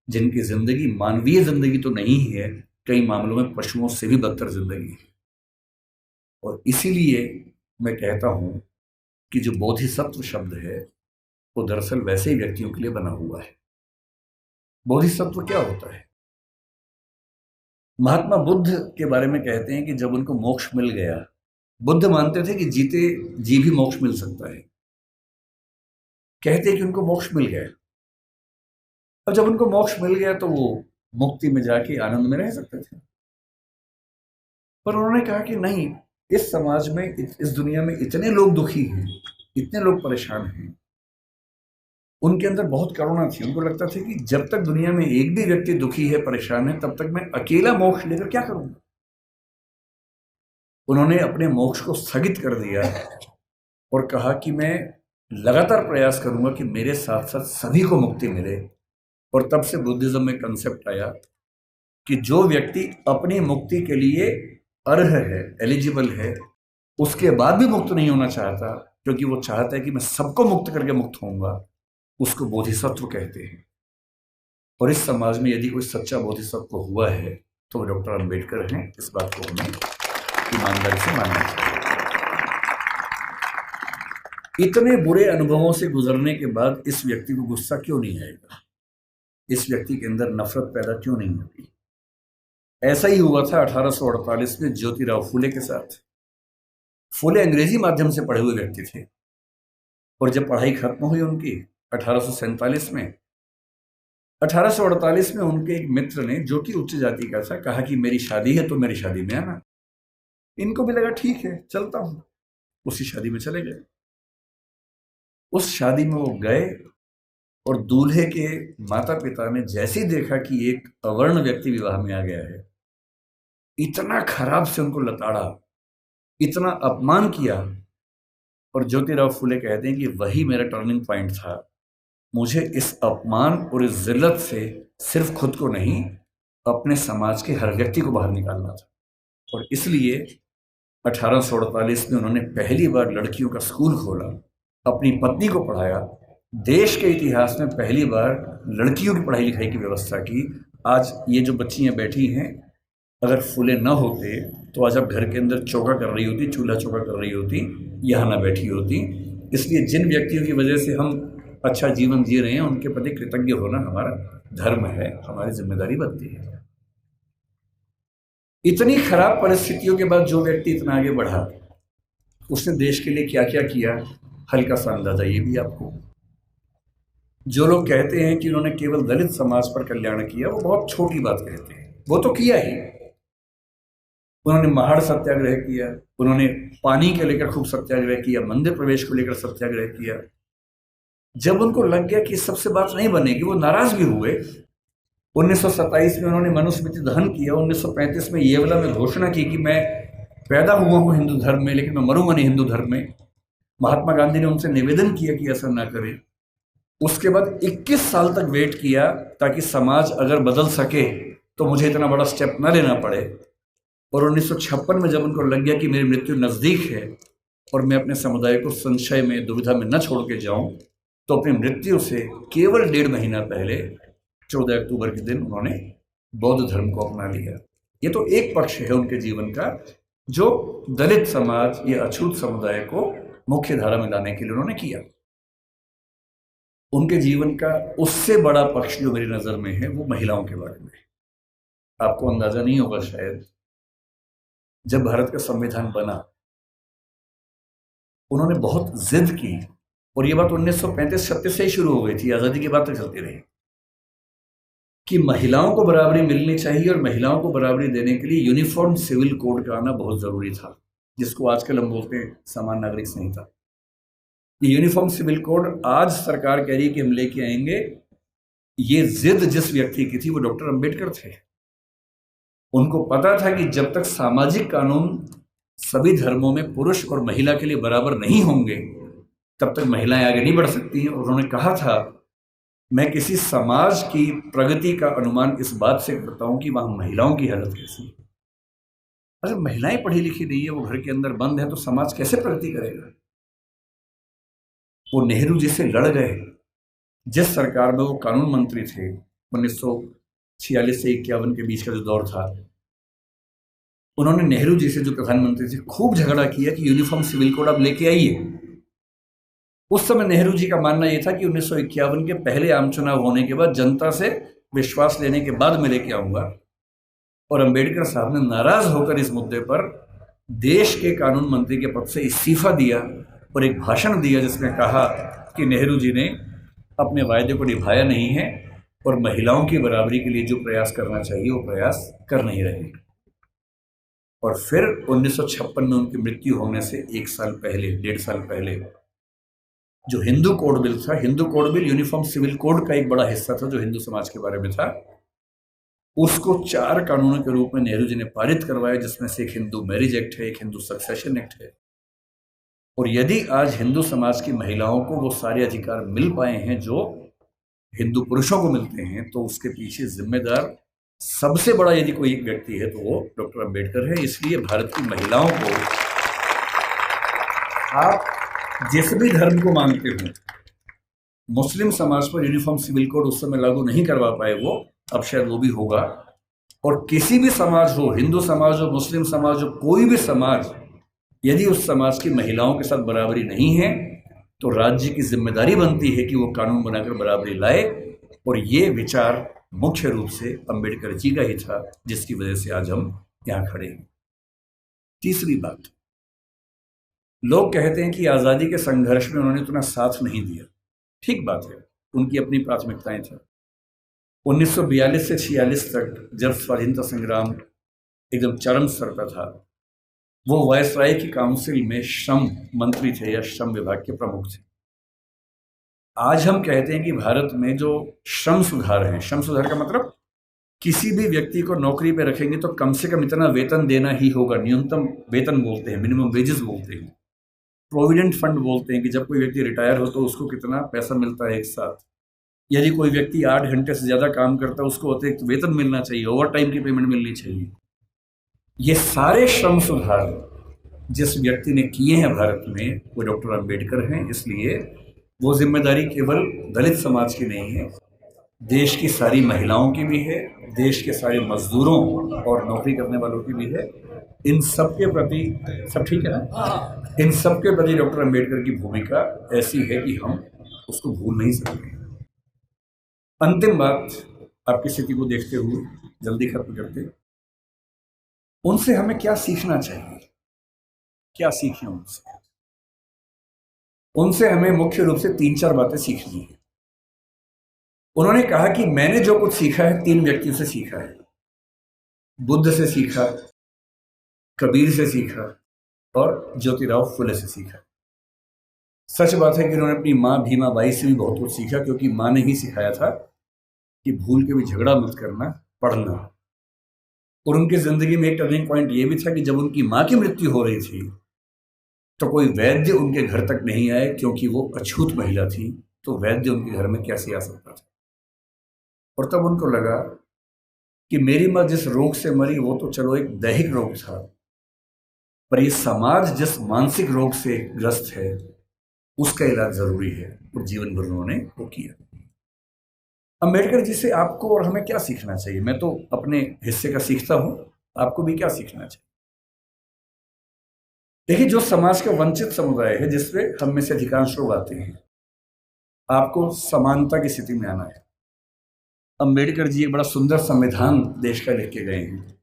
जिनकी जिंदगी मानवीय जिंदगी तो नहीं है, कई मामलों में पशुओं से भी बदतर जिंदगी है। और इसीलिए मैं कहता हूं कि जो बोधिसत्व शब्द है वो दरअसल वैसे ही व्यक्तियों के लिए बना हुआ है। बोधिसत्व क्या होता है? महात्मा बुद्ध के बारे में कहते हैं कि जब उनको मोक्ष मिल गया, बुद्ध मानते थे कि जीते जी भी मोक्ष मिल सकता है। कहते हैं कि उनको मोक्ष मिल गया, और जब उनको मोक्ष मिल गया तो वो मुक्ति में जाके आनंद में रह सकते थे। पर उन्होंने कहा कि नहीं, इस समाज में, इस दुनिया में इतने लोग दुखी हैं, इतने लोग परेशान हैं। उनके अंदर बहुत करुणा थी। उनको लगता था कि जब तक दुनिया में एक भी व्यक्ति दुखी है, परेशान है, तब तक मैं अकेला मोक्ष लेकर क्या करूंगा। उन्होंने अपने मोक्ष को स्थगित कर दिया और कहा कि मैं लगातार प्रयास करूंगा कि मेरे साथ साथ सभी को मुक्ति मिले। और तब से बुद्धिज्म में कंसेप्ट आया कि जो व्यक्ति अपनी मुक्ति के लिए अर्ह है, एलिजिबल है, उसके बाद भी मुक्त नहीं होना चाहता, क्योंकि वो चाहता है कि मैं सबको मुक्त करके मुक्त होऊंगा, उसको बोधिसत्व कहते हैं। और इस समाज में यदि कोई सच्चा बोधिसत्व हुआ है तो वो डॉक्टर अंबेडकर हैं। इस बात को हमें ईमानदारी से मानना चाहिए। इतने बुरे अनुभवों से गुजरने के बाद इस व्यक्ति को गुस्सा क्यों नहीं आएगा? इस व्यक्ति के अंदर नफरत पैदा क्यों नहीं होगी? ऐसा ही हुआ था 1848 में ज्योतिराव फूले के साथ। फूले अंग्रेजी माध्यम से पढ़े हुए व्यक्ति थे और जब पढ़ाई खत्म हुई उनकी 1847 में, 1848 में उनके एक मित्र ने, जो कि उच्च जाति का था, कहा कि मेरी शादी है तो मेरी शादी में आना। इनको भी लगा ठीक है चलता हूं, उसी शादी में चले गए। उस शादी में वो गए और दूल्हे के माता पिता ने जैसे ही देखा कि एक अवर्ण व्यक्ति विवाह में आ गया है, इतना खराब से उनको लताड़ा, इतना अपमान किया। और ज्योतिराव फूले कहते हैं कि वही मेरा टर्निंग पॉइंट था। मुझे इस अपमान और इस जिल्लत से सिर्फ खुद को नहीं, अपने समाज के हर व्यक्ति को बाहर निकालना था। और इसलिए 1848 में उन्होंने पहली बार लड़कियों का स्कूल खोला, अपनी पत्नी को पढ़ाया, देश के इतिहास में पहली बार लड़कियों की पढ़ाई लिखाई की व्यवस्था की। आज ये जो बच्चियां बैठी हैं, अगर फूले न होते तो आज आप घर के अंदर चौका कर रही होती, चूल्हा चौका कर रही होती, यहाँ ना बैठी होती। इसलिए जिन व्यक्तियों की वजह से हम अच्छा जीवन जी रहे हैं, उनके प्रति कृतज्ञ होना हमारा धर्म है, हमारी जिम्मेदारी बनती है। इतनी खराब परिस्थितियों के बाद जो व्यक्ति इतना आगे बढ़ा, उसने देश के लिए क्या क्या किया, हल्का सा अंदाजा ये भी आपको। जो लोग कहते हैं कि उन्होंने केवल दलित समाज पर कल्याण किया, वो बहुत छोटी बात कहते हैं। वो तो किया ही। उन्होंने महाड़ सत्याग्रह किया, उन्होंने पानी के लेकर खूब सत्याग्रह किया, मंदिर प्रवेश को लेकर सत्याग्रह किया। जब उनको लग गया कि सबसे बात नहीं बनेगी, वो नाराज भी हुए। 1927 में उन्होंने मनुस्मृति दहन किया। 1935 में येवला में घोषणा की कि मैं पैदा हुआ हूं हिंदू धर्म में, लेकिन मैं मरूंगा नहीं हिंदू धर्म में। महात्मा गांधी ने उनसे निवेदन किया कि ऐसा ना करें। उसके बाद 21 साल तक वेट किया ताकि समाज अगर बदल सके तो मुझे इतना बड़ा स्टेप न लेना पड़े। और 1956 में जब उनको लग गया कि मेरी मृत्यु नज़दीक है और मैं अपने समुदाय को संशय में, दुविधा में न छोड़ के जाऊं, तो अपनी मृत्यु से केवल 1.5 महीना पहले 14 अक्टूबर के दिन उन्होंने बौद्ध धर्म को अपना लिया। ये तो एक पक्ष है उनके जीवन का, जो दलित समाज या अछूत समुदाय को मुख्य धारा में लाने के लिए उन्होंने किया। उनके जीवन का उससे बड़ा पक्ष जो मेरी नज़र में है, वो महिलाओं के बारे में। आपको अंदाजा नहीं होगा शायद, जब भारत का संविधान बना, उन्होंने बहुत जिद की, और ये बात 1935-36 से ही शुरू हो गई थी, आज़ादी के बाद तक चलती रही, कि महिलाओं को बराबरी मिलनी चाहिए और महिलाओं को बराबरी देने के लिए यूनिफॉर्म सिविल कोड का आना बहुत ज़रूरी था, जिसको आजकल हम बोलते हैं समान नागरिक संहिता। ये यूनिफॉर्म सिविल कोड आज सरकार कह रही है कि हम लेके आएंगे। ये जिद जिस व्यक्ति की थी वो डॉक्टर अंबेडकर थे। उनको पता था कि जब तक सामाजिक कानून सभी धर्मों में पुरुष और महिला के लिए बराबर नहीं होंगे, तब तक महिलाएं आगे नहीं बढ़ सकती हैं। और उन्होंने कहा था, मैं किसी समाज की प्रगति का अनुमान इस बात से करता हूं कि वहां महिलाओं की हालत कैसी है। अगर महिलाएं पढ़ी लिखी नहीं है, वो घर के अंदर बंद है, तो समाज कैसे प्रगति करेगा? वो नेहरू जी से लड़ गए। जिस सरकार में वो कानून मंत्री थे, 1946 से 51 के बीच का जो दौर था, उन्होंने नेहरू जी से, जो प्रधानमंत्री थे, खूब झगड़ा किया कि यूनिफॉर्म सिविल कोड आप लेके आइए। उस समय नेहरू जी का मानना यह था कि 1951 के पहले आम चुनाव होने के बाद, जनता से विश्वास लेने के बाद मैं लेके आऊंगा। और अंबेडकर साहब ने नाराज होकर इस मुद्दे पर देश के कानून मंत्री के पद से इस्तीफा दिया और एक भाषण दिया जिसमें कहा कि नेहरू जी ने अपने वायदे को निभाया नहीं है और महिलाओं की बराबरी के लिए जो प्रयास करना चाहिए वो प्रयास कर नहीं रहे। और फिर 1956 में उनकी मृत्यु होने से 1 साल पहले, 1.5 साल पहले, जो हिंदू कोड बिल था, Hindu code bill uniform civil code का एक बड़ा हिस्सा था जो हिंदू समाज के बारे में था, उसको 4 कानूनों के रूप में नेहरू जी ने पारित करवाया, जिसमें से एक हिंदू मैरिज एक्ट है, एक हिंदू सक्सेशन एक्ट है। और यदि आज हिंदू समाज की महिलाओं को वो सारे अधिकार मिल पाए हैं जो हिंदू पुरुषों को मिलते हैं, तो उसके पीछे जिम्मेदार सबसे बड़ा यदि कोई एक व्यक्ति है तो वो डॉक्टर अंबेडकर है। इसलिए भारत की महिलाओं को, आप जिस भी धर्म को मानते हो, मुस्लिम समाज पर यूनिफॉर्म सिविल कोड उस समय लागू नहीं करवा पाए वो, अब शायद वो भी होगा। और किसी भी समाज हो, हिंदू समाज हो, मुस्लिम समाज हो, कोई भी समाज, यदि उस समाज की महिलाओं के साथ बराबरी नहीं है तो राज्य की जिम्मेदारी बनती है कि वो कानून बनाकर बराबरी लाए, और ये विचार मुख्य रूप से अंबेडकर जी का ही था, जिसकी वजह से आज हम यहाँ खड़े हैं। तीसरी बात, लोग कहते हैं कि आज़ादी के संघर्ष में उन्होंने उतना साथ नहीं दिया। ठीक बात है, उनकी अपनी प्राथमिकताएं थी। 1942 से 46 तक जब स्वाधीनता संग्राम एकदम चरम स्तर पर था, वो वायसराय की काउंसिल में श्रम मंत्री थे या श्रम विभाग के प्रमुख थे। आज हम कहते हैं कि भारत में जो श्रम सुधार हैं, श्रम सुधार का मतलब किसी भी व्यक्ति को नौकरी पे रखेंगे तो कम से कम इतना वेतन देना ही होगा। न्यूनतम वेतन बोलते हैं, मिनिमम वेजेस बोलते हैं। प्रोविडेंट फंड बोलते हैं कि जब कोई व्यक्ति रिटायर हो तो उसको कितना पैसा मिलता है एक साथ। यदि कोई व्यक्ति 8 घंटे से ज़्यादा काम करता है, उसको अतिरिक्त वेतन मिलना चाहिए, ओवर टाइम की पेमेंट मिलनी चाहिए। ये सारे श्रम सुधार जिस व्यक्ति ने किए हैं भारत में, वो डॉक्टर अंबेडकर हैं। इसलिए वो जिम्मेदारी केवल दलित समाज की नहीं है, देश की सारी महिलाओं की भी है, देश के सारे मजदूरों और नौकरी करने वालों की भी है। इन सब के प्रति, सब ठीक है ना, इन सब के प्रति डॉक्टर अंबेडकर की भूमिका ऐसी है कि हम उसको भूल नहीं सकते। अंतिम बात, आपकी स्थिति को देखते हुए जल्दी खत्म करते, उनसे हमें क्या सीखना चाहिए, क्या सीखें उनसे? उनसे हमें मुख्य रूप से 3-4 बातें सीखनी है। उन्होंने कहा कि मैंने जो कुछ सीखा है 3 व्यक्तियों से सीखा है। बुद्ध से सीखा, कबीर से सीखा और ज्योतिराव फुले से सीखा। सच बात है कि उन्होंने अपनी माँ भीमा बाई से भी बहुत कुछ सीखा, क्योंकि माँ ने ही सिखाया था कि भूल के भी झगड़ा मत करना, पढ़ना। और उनकी जिंदगी में एक टर्निंग पॉइंट ये भी था कि जब उनकी माँ की मृत्यु हो रही थी तो कोई वैद्य उनके घर तक नहीं आए, क्योंकि वो अछूत महिला थी, तो वैद्य उनके घर में कैसे आ सकता था। और तब उनको लगा कि मेरी माँ जिस रोग से मरी वो तो चलो एक दैहिक रोग था, पर ये समाज जिस मानसिक रोग से ग्रस्त है उसका इलाज जरूरी है, और जीवन भर उन्होंने वो किया। अंबेडकर जी से आपको और हमें क्या सीखना चाहिए? मैं तो अपने हिस्से का सीखता हूं, आपको भी क्या सीखना चाहिए? देखिए, जो समाज का वंचित समुदाय है, जिसमें हम में से अधिकांश लोग आते हैं, आपको समानता की स्थिति में आना है। अंबेडकर जी एक बड़ा सुंदर संविधान देश का लिख के गए हैं।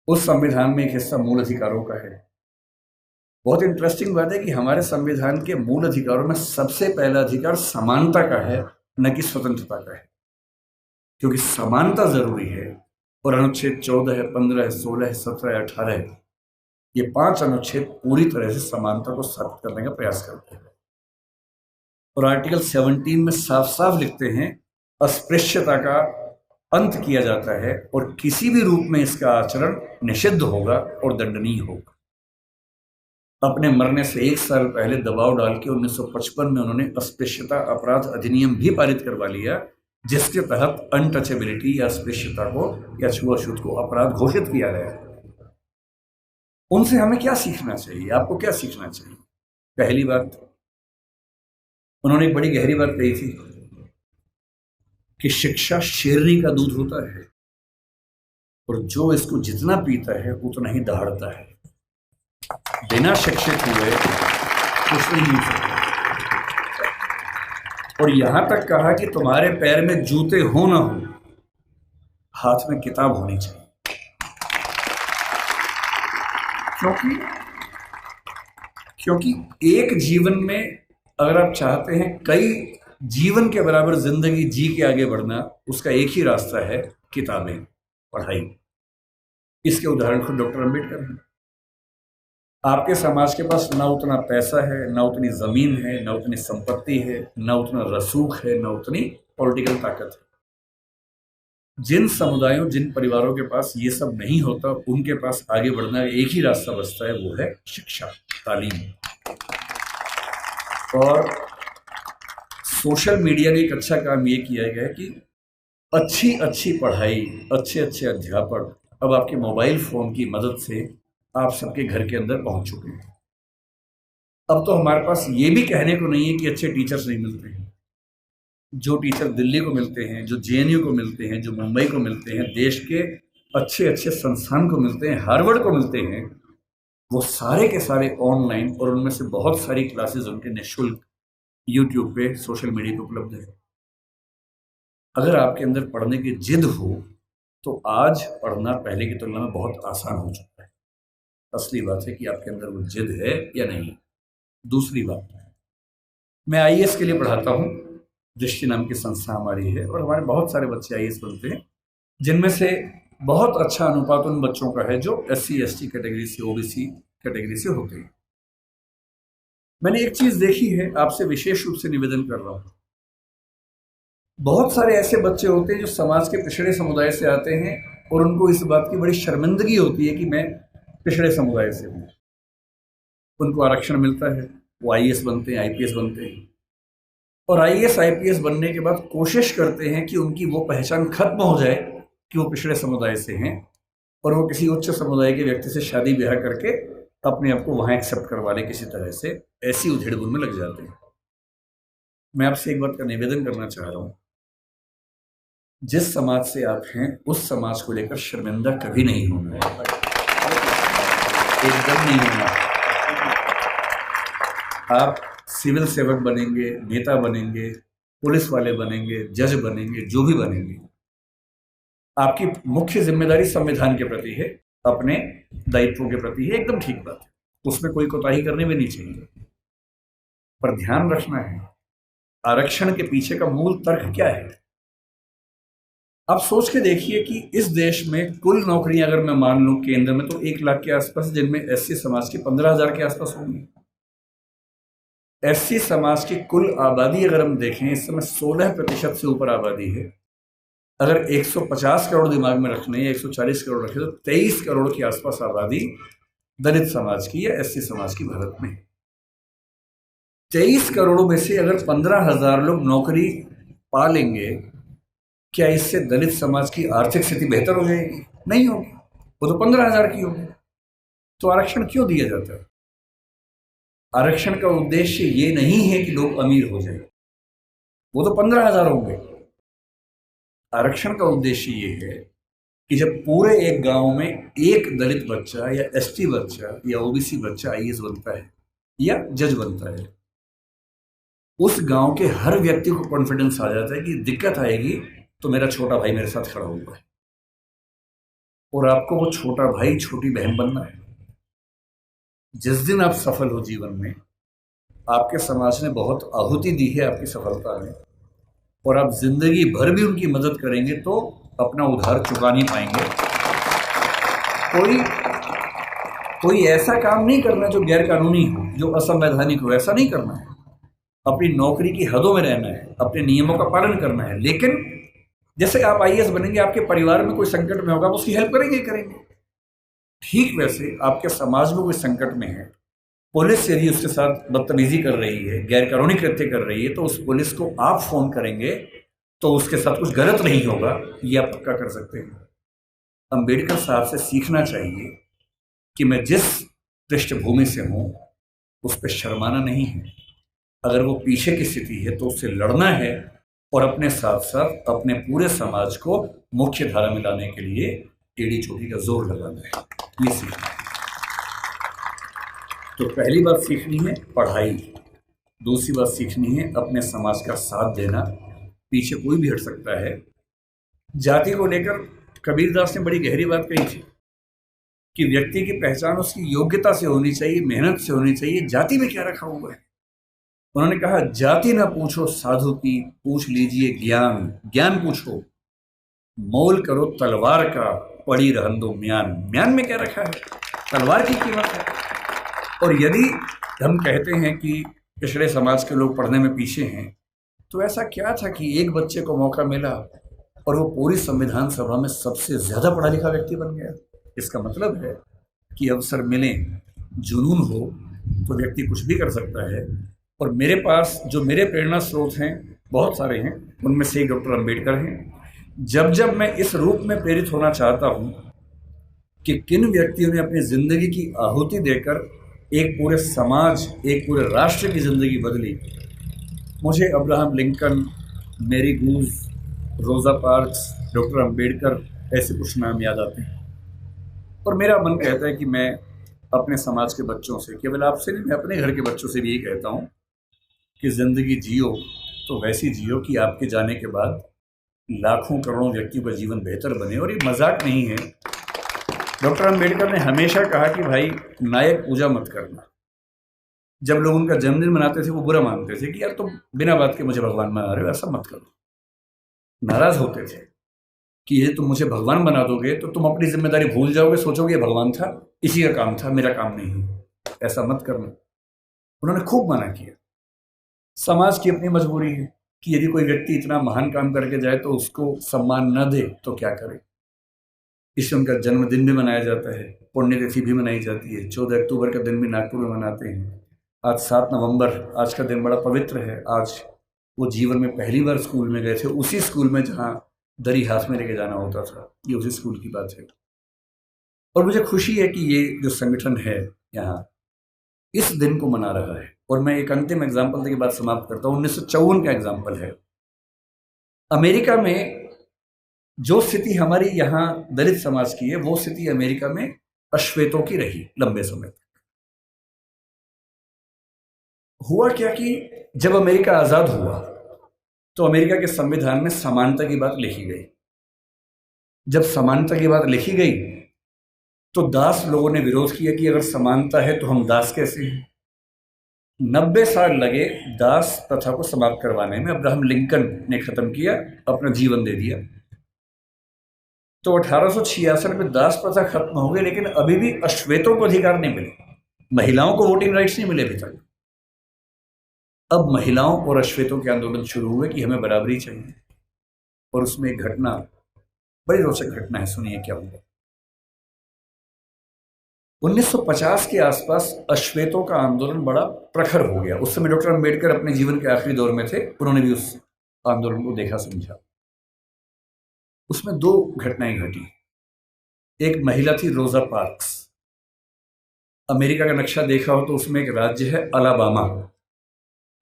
उस संविधान में एक हिस्सा मूल अधिकारों का है। बहुत इंटरेस्टिंग बात है कि हमारे संविधान के मूल अधिकारों में सबसे पहला अधिकार समानता का है, न कि स्वतंत्रता का है, क्योंकि समानता जरूरी है। और अनुच्छेद 14 है, 15 है, 16 है, 17 है, 18 है, ये 5 अनुच्छेद पूरी तरह से समानता को स्थापित करने का प्रयास करते हैं। और आर्टिकल 17 में साफ साफ लिखते हैं, अस्पृश्यता का अंत किया जाता है और किसी भी रूप में इसका आचरण निषिद्ध होगा और दंडनीय होगा। अपने मरने से 1 साल पहले दबाव डाल के 1955 में उन्होंने अस्पृश्यता अपराध अधिनियम भी पारित करवा लिया, जिसके तहत अनटचेबिलिटी या अस्पृश्यता को या छुआछूत को अपराध घोषित किया गया। उनसे हमें क्या सीखना चाहिए? आपको क्या सीखना चाहिए? पहली बात, उन्होंने एक बड़ी गहरी बात कही थी कि शिक्षा शेरनी का दूध होता है और जो इसको जितना पीता है उतना ही दहाड़ता है। बिना शिक्षित हुए कुछ नहीं मिल सकता। और यहां तक कहा कि तुम्हारे पैर में जूते हो ना हो, हाथ में किताब होनी चाहिए। क्योंकि एक जीवन में अगर आप चाहते हैं कई जीवन के बराबर जिंदगी जी के आगे बढ़ना, उसका एक ही रास्ता है, किताबें, पढ़ाई। इसके उदाहरण खुद डॉक्टर अंबेडकर हैं। आपके समाज के पास ना उतना पैसा है, ना उतनी जमीन है, ना उतनी संपत्ति है, ना उतना रसूख है, ना उतनी पॉलिटिकल ताकत है। जिन समुदायों, जिन परिवारों के पास ये सब नहीं होता, उनके पास आगे बढ़ना एक ही रास्ता बचता है, वो है शिक्षा, तालीम। और सोशल मीडिया ने एक अच्छा काम ये किया गया है कि अच्छी अच्छी पढ़ाई, अच्छे अच्छे अध्यापक अब आपके मोबाइल फोन की मदद से आप सबके घर के अंदर पहुंच चुके हैं। अब तो हमारे पास ये भी कहने को नहीं है कि अच्छे टीचर्स नहीं मिलते हैं। जो टीचर दिल्ली को मिलते हैं, जो जेएनयू को मिलते हैं, जो मुंबई को मिलते हैं, देश के अच्छे अच्छे संस्थान को मिलते हैं, हार्वर्ड को मिलते हैं, वो सारे के सारे ऑनलाइन, और उनमें से बहुत सारी क्लासेस उनके निःशुल्क यूट्यूब पे, सोशल मीडिया पे उपलब्ध है। अगर आपके अंदर पढ़ने की जिद हो तो आज पढ़ना पहले की तुलना में बहुत आसान हो चुका है। असली बात है कि आपके अंदर वो जिद है या नहीं। दूसरी बात, मैं आईएएस के लिए पढ़ाता हूँ। दृष्टि नाम की संस्था हमारी है और हमारे बहुत सारे बच्चे आईएएस बनते हैं, जिनमें से बहुत अच्छा अनुपात उन बच्चों का है जो SC ST कैटेगरी से, OBC कैटेगरी से होते हैं। मैंने एक चीज देखी है, आपसे विशेष रूप से निवेदन कर रहा हूं। बहुत सारे ऐसे बच्चे होते हैं जो समाज के पिछड़े समुदाय से आते हैं और उनको इस बात की बड़ी शर्मिंदगी होती है कि मैं पिछड़े समुदाय से हूं। उनको आरक्षण मिलता है, वो आईएएस बनते हैं, आईपीएस बनते हैं, और आईएएस आईपीएस बनने के बाद कोशिश करते हैं कि उनकी वो पहचान खत्म हो जाए कि वो पिछड़े समुदाय से हैं और वो किसी उच्च समुदाय के व्यक्ति से शादी ब्याह करके अपने आप को वहां एक्सेप्ट करवा ले किसी तरह से। ऐसी उधेड़-बुन में लग जाते हैं। मैं आपसे एक बात का निवेदन करना चाह रहा हूं, जिस समाज से आप हैं उस समाज को लेकर शर्मिंदा कभी नहीं होना है, एकदम नहीं होना। आप सिविल सेवक बनेंगे, नेता बनेंगे, पुलिस वाले बनेंगे, जज बनेंगे, जो भी बनेंगे, आपकी मुख्य जिम्मेदारी संविधान के प्रति है, अपने दायित्वों के प्रति है, एकदम ठीक बात है, उसमें कोई कोताही करनी भी नहीं चाहिए। पर ध्यान रखना है, आरक्षण के पीछे का मूल तर्क क्या है। आप सोच के देखिए कि इस देश में कुल नौकरियां अगर मैं मान लूं केंद्र में तो 1 लाख के आसपास, जिनमें SC समाज की 15,000 के आसपास होंगी। SC समाज की कुल आबादी अगर हम देखें, इस समय 16% से ऊपर आबादी है। अगर 150 करोड़ दिमाग में रखने या 140 करोड़ रखे तो 23 करोड़ के आसपास आबादी दलित समाज की या SC समाज की भारत में। 23 करोड़ में से अगर 15,000 लोग नौकरी पा लेंगे, क्या इससे दलित समाज की आर्थिक स्थिति बेहतर हो जाएगी? नहीं होगी, वो तो 15,000 की होगी। तो आरक्षण क्यों दिया जाता है? आरक्षण का उद्देश्य ये नहीं है कि लोग अमीर हो जाए, वो तो 15,000 होंगे। आरक्षण का उद्देश्य ये है कि जब पूरे एक गांव में एक दलित बच्चा या ST बच्चा या OBC बच्चा आईएएस बनता है या जज बनता है, उस गांव के हर व्यक्ति को कॉन्फिडेंस आ जाता है कि दिक्कत आएगी तो मेरा छोटा भाई मेरे साथ खड़ा हुआ है, और आपको वो छोटा भाई छोटी बहन बनना है। जिस दिन आप सफल हो जीवन में, आपके समाज ने बहुत आहुति दी है आपकी सफलता में, और आप जिंदगी भर भी उनकी मदद करेंगे तो अपना उधार चुका नहीं पाएंगे। कोई ऐसा काम नहीं करना जो गैर कानूनी हो, जो असंवैधानिक हो, ऐसा नहीं करना है। अपनी नौकरी की हदों में रहना है, अपने नियमों का पालन करना है। लेकिन जैसे आप आईएएस बनेंगे, आपके परिवार में कोई संकट में होगा, आप उसकी हेल्प करेंगे। ठीक वैसे आपके समाज में कोई संकट में है, पुलिस यदि उसके साथ बदतमीजी कर रही है, गैर कानूनी कृत्य कर रही है, तो उस पुलिस को आप फोन करेंगे तो उसके साथ कुछ गलत नहीं होगा, ये आप पक्का कर सकते हैं। अंबेडकर साहब से सीखना चाहिए कि मैं जिस पृष्ठभूमि से हूं उस पर शर्माना नहीं है। अगर वो पीछे की स्थिति है तो उससे लड़ना है और अपने साथ साथ अपने पूरे समाज को मुख्य धारा में लाने के लिए टेढ़ी चोटी का जोर लगाना है, ये सीखना है। तो पहली बात सीखनी है पढ़ाई, दूसरी बात सीखनी है अपने समाज का साथ देना। पीछे कोई भी हट सकता है। जाति को लेकर कबीरदास ने बड़ी गहरी बात कही थी कि व्यक्ति की पहचान उसकी योग्यता से होनी चाहिए, मेहनत से होनी चाहिए। जाति में क्या रखा हुआ है? उन्होंने कहा, जाति ना पूछो साधु की, पूछ लीजिए ज्ञान। ज्ञान पूछो, मोल करो तलवार का, पड़ी रहन दो म्यान। म्यान में क्या रखा है? तलवार की कीमत है। और यदि हम कहते हैं कि पिछड़े समाज के लोग पढ़ने में पीछे हैं, तो ऐसा क्या था कि एक बच्चे को मौका मिला और वो पूरी संविधान सभा में सबसे ज्यादा पढ़ा लिखा व्यक्ति बन गया? इसका मतलब है कि अवसर मिले, जुनून हो तो व्यक्ति कुछ भी कर सकता है। और मेरे पास जो मेरे प्रेरणा स्रोत हैं बहुत सारे हैं, उनमें से एक डॉक्टर अंबेडकर हैं। जब जब मैं इस रूप में प्रेरित होना चाहता हूं कि किन व्यक्तियों ने अपनी जिंदगी की आहुति देकर एक पूरे समाज, एक पूरे राष्ट्र की जिंदगी बदली, मुझे अब्राहम लिंकन, मैरी गूज, रोजा पार्क्स, डॉक्टर अंबेडकर, ऐसे कुछ नाम याद आते हैं। और मेरा मन कहता है कि मैं अपने समाज के बच्चों से, केवल आपसे नहीं, मैं अपने घर के बच्चों से भी यही कहता हूँ कि जिंदगी जियो तो वैसी जियो कि आपके जाने के बाद लाखों करोड़ों व्यक्तियों का जीवन बेहतर बने। और ये मजाक नहीं है। डॉक्टर अम्बेडकर ने हमेशा कहा कि भाई नायक पूजा मत करना। जब लोग उनका जन्मदिन मनाते थे वो बुरा मानते थे कि यार तुम बिना बात के मुझे भगवान बना रहे हो, ऐसा मत करो। नाराज होते थे कि ये तुम मुझे भगवान बना दोगे तो तुम अपनी जिम्मेदारी भूल जाओगे, सोचोगे ये भगवान था, इसी का काम था, मेरा काम नहीं है, ऐसा मत करना। उन्होंने खूब मना किया। समाज की अपनी मजबूरी है कि यदि कोई व्यक्ति इतना महान काम करके जाए तो उसको सम्मान न दे तो क्या करे। इसलिए उनका जन्मदिन भी मनाया जाता है, पुण्यतिथि भी मनाई जाती है। 14 अक्टूबर का दिन भी नागपुर में मनाते हैं। आज 7 नवंबर, आज का दिन बड़ा पवित्र है। आज वो जीवन में पहली बार स्कूल में गए थे, उसी स्कूल में जहाँ दरी हाथ में लेके जाना होता था। ये उसी स्कूल की बात है। और मुझे खुशी है कि ये जो संगठन है यहाँ इस दिन को मना रहा है। और मैं एक अंतिम एग्जाम्पल के बाद समाप्त करता हूँ। 1954 का एग्जाम्पल है। अमेरिका में जो स्थिति हमारी यहाँ दलित समाज की है वो स्थिति अमेरिका में अश्वेतों की रही लंबे समय तक। हुआ क्या कि जब अमेरिका आजाद हुआ तो अमेरिका के संविधान में समानता की बात लिखी गई। जब समानता की बात लिखी गई तो दास लोगों ने विरोध किया कि अगर समानता है तो हम दास कैसे हैं। 90 साल लगे दास प्रथा को समाप्त करवाने में। अब्राहम लिंकन ने खत्म किया, अपना जीवन दे दिया। तो 1866 में दास प्रथा खत्म हो गई, लेकिन अभी भी अश्वेतों को अधिकार नहीं मिले। महिलाओं को वोटिंग राइट्स नहीं मिले अभी तक। अब महिलाओं और अश्वेतों के आंदोलन शुरू हुए कि हमें बराबरी चाहिए। और उसमें एक घटना, बड़ी रोचक घटना है, सुनिए क्या हुआ। 1950 के आसपास अश्वेतों का आंदोलन बड़ा प्रखर हो गया। उस समय डॉक्टर अम्बेडकर अपने जीवन के आखिरी दौर में थे। उन्होंने भी उस आंदोलन को देखा, समझा। उसमें 2 घटनाएं घटी। एक महिला थी रोजा पार्क्स। अमेरिका का नक्शा देखा हो तो उसमें एक राज्य है अलाबामा।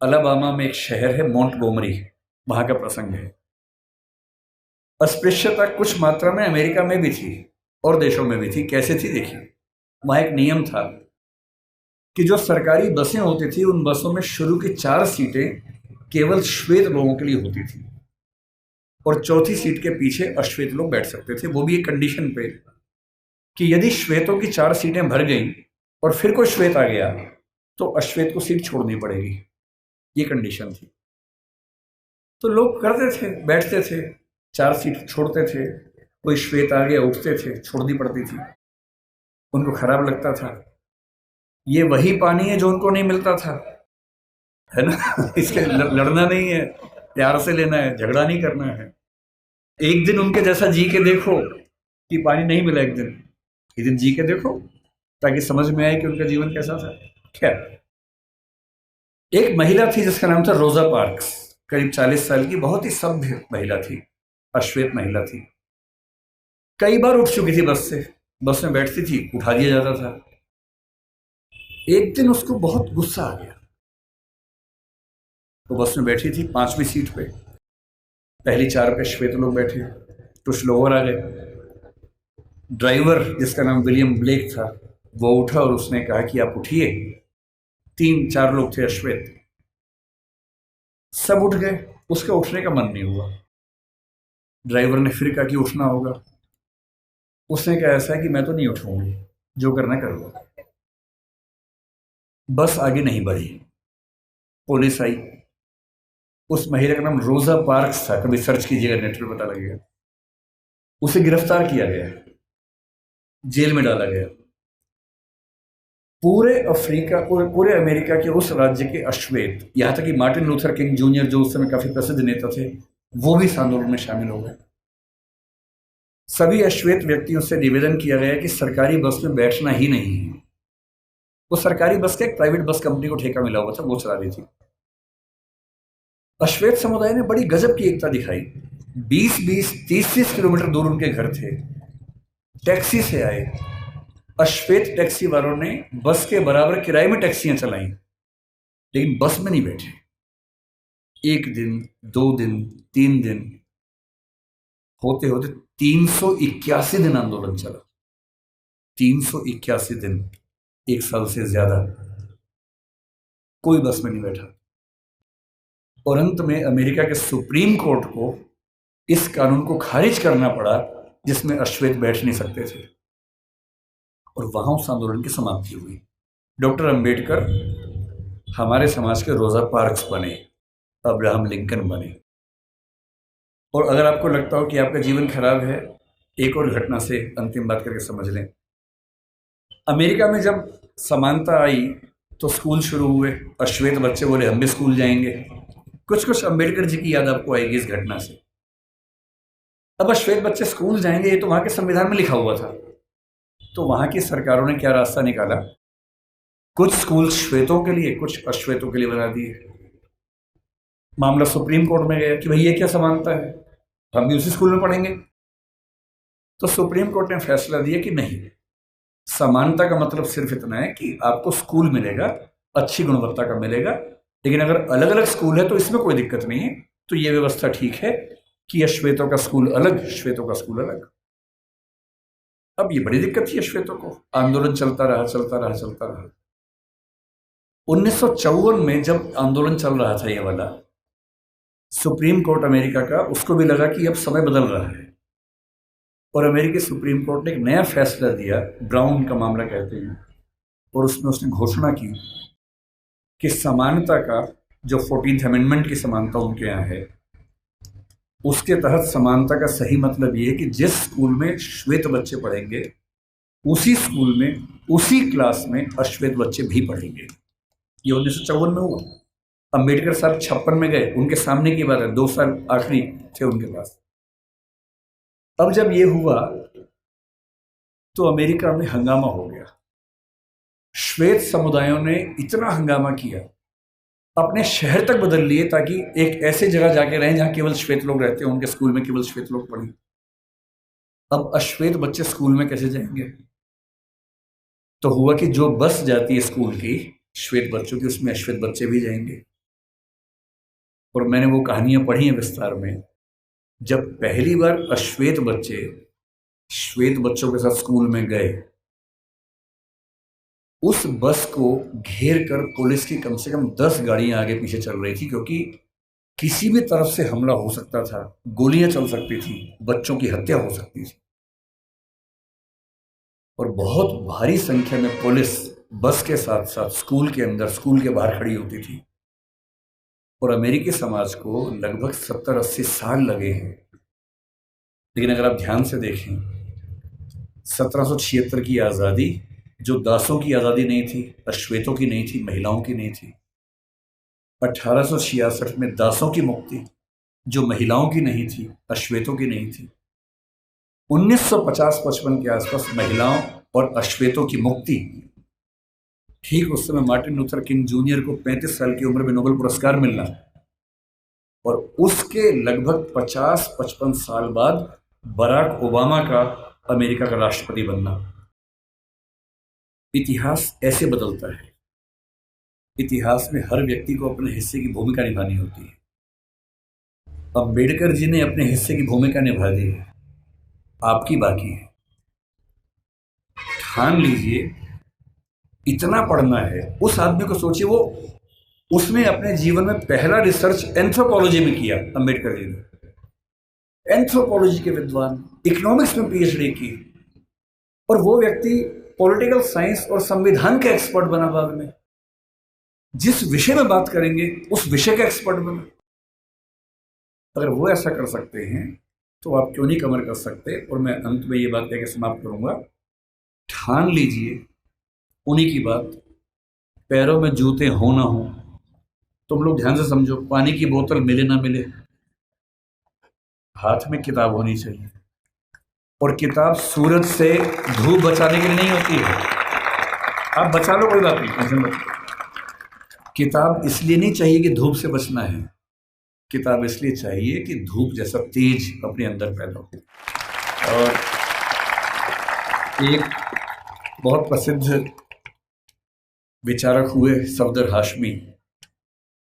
अलाबामा में एक शहर है मोंटगोमरी, वहां का प्रसंग है। अस्पृश्यता कुछ मात्रा में अमेरिका में भी थी और देशों में भी थी। कैसे थी देखिए। वहां एक नियम था कि जो सरकारी बसें होती थी उन बसों में शुरू की 4 सीटें केवल श्वेत लोगों के लिए होती थी और चौथी सीट के पीछे अश्वेत लोग बैठ सकते थे। वो भी एक कंडीशन पे कि यदि श्वेतों की 4 सीटें भर गई और फिर कोई श्वेत आ गया तो अश्वेत को सीट छोड़नी पड़ेगी। ये कंडीशन थी। तो लोग करते थे, बैठते थे, 4 सीट छोड़ते थे। कोई श्वेत आ गया, उठते थे, छोड़नी पड़ती थी। उनको खराब लगता था। ये वही पानी है जो उनको नहीं मिलता था, है ना। इसके लड़ना नहीं है, प्यार से लेना है, झगड़ा नहीं करना है। एक दिन उनके जैसा जी के देखो कि पानी नहीं मिला, एक दिन जी के देखो ताकि समझ में आए कि उनका जीवन कैसा था। खैर, एक महिला थी जिसका नाम था रोजा पार्क्स। करीब 40 साल की, बहुत ही सभ्य महिला थी, अश्वेत महिला थी। कई बार उठ चुकी थी बस से। बस में बैठती थी, उठा दिया जाता था। एक दिन उसको बहुत गुस्सा आ गया। तो बस में बैठी थी 5वीं सीट पे। पहली 4 पे श्वेत लोग बैठे, कुछ लोग और आ गए। ड्राइवर जिसका नाम विलियम ब्लेक था वो उठा और उसने कहा कि आप उठिए। 3-4 लोग थे अश्वेत, सब उठ गए। उसका उठने का मन नहीं हुआ। ड्राइवर ने फिर कहा कि उठना होगा। उसने कहा ऐसा है कि मैं तो नहीं उठूंगी, जो करना कर लो। बस आगे नहीं बढ़ी। पुलिस आई। उस महिला का नाम रोजा पार्क्स था, कभी सर्च कीजिएगा नेट पे पता लगेगा। उसे गिरफ्तार किया गया, जेल में डाला गया। पूरे अफ्रीका, पूरे अमेरिका के उस राज्य के अश्वेत, यहां तक कि मार्टिन लूथर किंग जूनियर जो उस समय काफी प्रसिद्ध नेता थे, वो भी इस आंदोलन में शामिल हो गए। सभी अश्वेत व्यक्तियों से निवेदन किया गया कि सरकारी बस में बैठना ही नहीं है। वो सरकारी बस का एक प्राइवेट बस कंपनी को ठेका मिला हुआ था, वो चला रही थी। अश्वेत समुदाय ने बड़ी गजब की एकता दिखाई। 20-20, 30-30 किलोमीटर दूर उनके घर थे। टैक्सी से आए। अश्वेत टैक्सी वालों ने बस के बराबर किराए में टैक्सियां चलाई, लेकिन बस में नहीं बैठे। 1 दिन, 2 दिन, 3 दिन, होते होते 381 दिन आंदोलन चला। 381 दिन, 1 साल से ज्यादा कोई बस में नहीं बैठा। और अंत में अमेरिका के सुप्रीम कोर्ट को इस कानून को खारिज करना पड़ा जिसमें अश्वेत बैठ नहीं सकते थे, और वहां उस आंदोलन की समाप्ति हुई। डॉक्टर अंबेडकर हमारे समाज के रोजा पार्क्स बने, अब्राहम लिंकन बने। और अगर आपको लगता हो कि आपका जीवन खराब है, एक और घटना से अंतिम बात करके समझ लें। अमेरिका में जब समानता आई तो स्कूल शुरू हुए, अश्वेत बच्चे बोले हम भी स्कूल जाएंगे। कुछ कुछ अंबेडकर जी की याद आपको आएगी इस घटना से। अब अश्वेत बच्चे स्कूल जाएंगे, ये तो वहां के संविधान में लिखा हुआ था। तो वहां की सरकारों ने क्या रास्ता निकाला, कुछ स्कूल श्वेतों के लिए कुछ अश्वेतों के लिए बना दिए। मामला सुप्रीम कोर्ट में गया कि भाई ये क्या समानता है, हम भी उसी स्कूल में पढ़ेंगे। तो सुप्रीम कोर्ट ने फैसला दिया कि नहीं, समानता का मतलब सिर्फ इतना है कि आपको स्कूल मिलेगा, अच्छी गुणवत्ता का मिलेगा, लेकिन अगर अलग अलग स्कूल है तो इसमें कोई दिक्कत नहीं है। तो ये व्यवस्था ठीक है कि अश्वेतों का स्कूल अलग, श्वेतों का स्कूल अलग। अब ये बड़ी दिक्कत थी अश्वेतों को, आंदोलन चलता रहा चलता रहा चलता रहा। 1954 में जब आंदोलन चल रहा था ये वाला, सुप्रीम कोर्ट अमेरिका का, उसको भी लगा कि अब समय बदल रहा है, और अमेरिकी सुप्रीम कोर्ट ने एक नया फैसला दिया, ब्राउन का मामला कहते हैं, और उसमें उसने घोषणा की कि समानता का जो 14th अमेंडमेंट की समानता उनके यहाँ है, उसके तहत समानता का सही मतलब ये है कि जिस स्कूल में श्वेत बच्चे पढ़ेंगे उसी स्कूल में उसी क्लास में अश्वेत बच्चे भी पढ़ेंगे। ये 1954 में हुआ। अंबेडकर साहब 56 में गए, उनके सामने की बात है, 2 साल आखिरी थे उनके पास। अब जब ये हुआ तो अमेरिका में हंगामा हो गया। श्वेत समुदायों ने इतना हंगामा किया, अपने शहर तक बदल लिए ताकि एक ऐसे जगह जाके रहें जहां केवल श्वेत लोग रहते हैं, उनके स्कूल में केवल श्वेत लोग पढ़ें। अब अश्वेत बच्चे स्कूल में कैसे जाएंगे? तो हुआ कि जो बस जाती है स्कूल की श्वेत बच्चों की, उसमें अश्वेत बच्चे भी जाएंगे। और मैंने वो कहानियां पढ़ी हैं विस्तार में, जब पहली बार अश्वेत बच्चे श्वेत बच्चों के साथ स्कूल में गए, उस बस को घेर कर पुलिस की कम से कम 10 गाड़ियां आगे पीछे चल रही थी, क्योंकि किसी भी तरफ से हमला हो सकता था, गोलियां चल सकती थी, बच्चों की हत्या हो सकती थी। और बहुत भारी संख्या में पुलिस बस के साथ साथ स्कूल के अंदर, स्कूल के बाहर खड़ी होती थी। और अमेरिकी समाज को लगभग 70-80 साल लगे हैं, लेकिन अगर आप ध्यान से देखें, 1776 की आज़ादी जो दासों की आज़ादी नहीं थी, अश्वेतों की नहीं थी, महिलाओं की नहीं थी। 1866 में दासों की मुक्ति जो महिलाओं की नहीं थी, अश्वेतों की नहीं थी। 1950-55 के आसपास महिलाओं और अश्वेतों की मुक्ति। ठीक उस समय मार्टिन लूथर किंग जूनियर को 35 साल की उम्र में नोबेल पुरस्कार मिलना, और उसके लगभग 50-55 साल बाद बराक ओबामा का अमेरिका का राष्ट्रपति बनना। इतिहास ऐसे बदलता है। इतिहास में हर व्यक्ति को अपने हिस्से की भूमिका निभानी होती है। अंबेडकर जी ने अपने हिस्से की भूमिका निभा दी है, आपकी बाकी है। ठान लीजिए, इतना पढ़ना है। उस आदमी को सोचिए, वो उसने अपने जीवन में पहला रिसर्च एंथ्रोपोलॉजी में किया, अंबेडकर जी ने। एंथ्रोपोलॉजी के विद्वान, इकोनॉमिक्स में पीएचडी की, और वो व्यक्ति पॉलिटिकल साइंस और संविधान का एक्सपर्ट बना बाद में। जिस विषय में बात करेंगे उस विषय का एक्सपर्ट बना। अगर वो ऐसा कर सकते हैं तो आप क्यों नहीं कमर कर सकते? और मैं अंत में ये बात कहकर समाप्त करूंगा, ठान लीजिए उन्हीं की बात, पैरों में जूते हो ना हो। तुम लोग ध्यान से समझो, पानी की बोतल मिले ना मिले, हाथ में किताब होनी चाहिए। और किताब सूरज से, धूप बचाने के लिए नहीं होती है। आप बचा लो, कोई बात नहीं। किताब इसलिए नहीं चाहिए कि धूप से बचना है, किताब इसलिए चाहिए कि धूप जैसा तेज अपने अंदर पैदा हो। और एक बहुत प्रसिद्ध विचारक हुए सफदर हाशमी,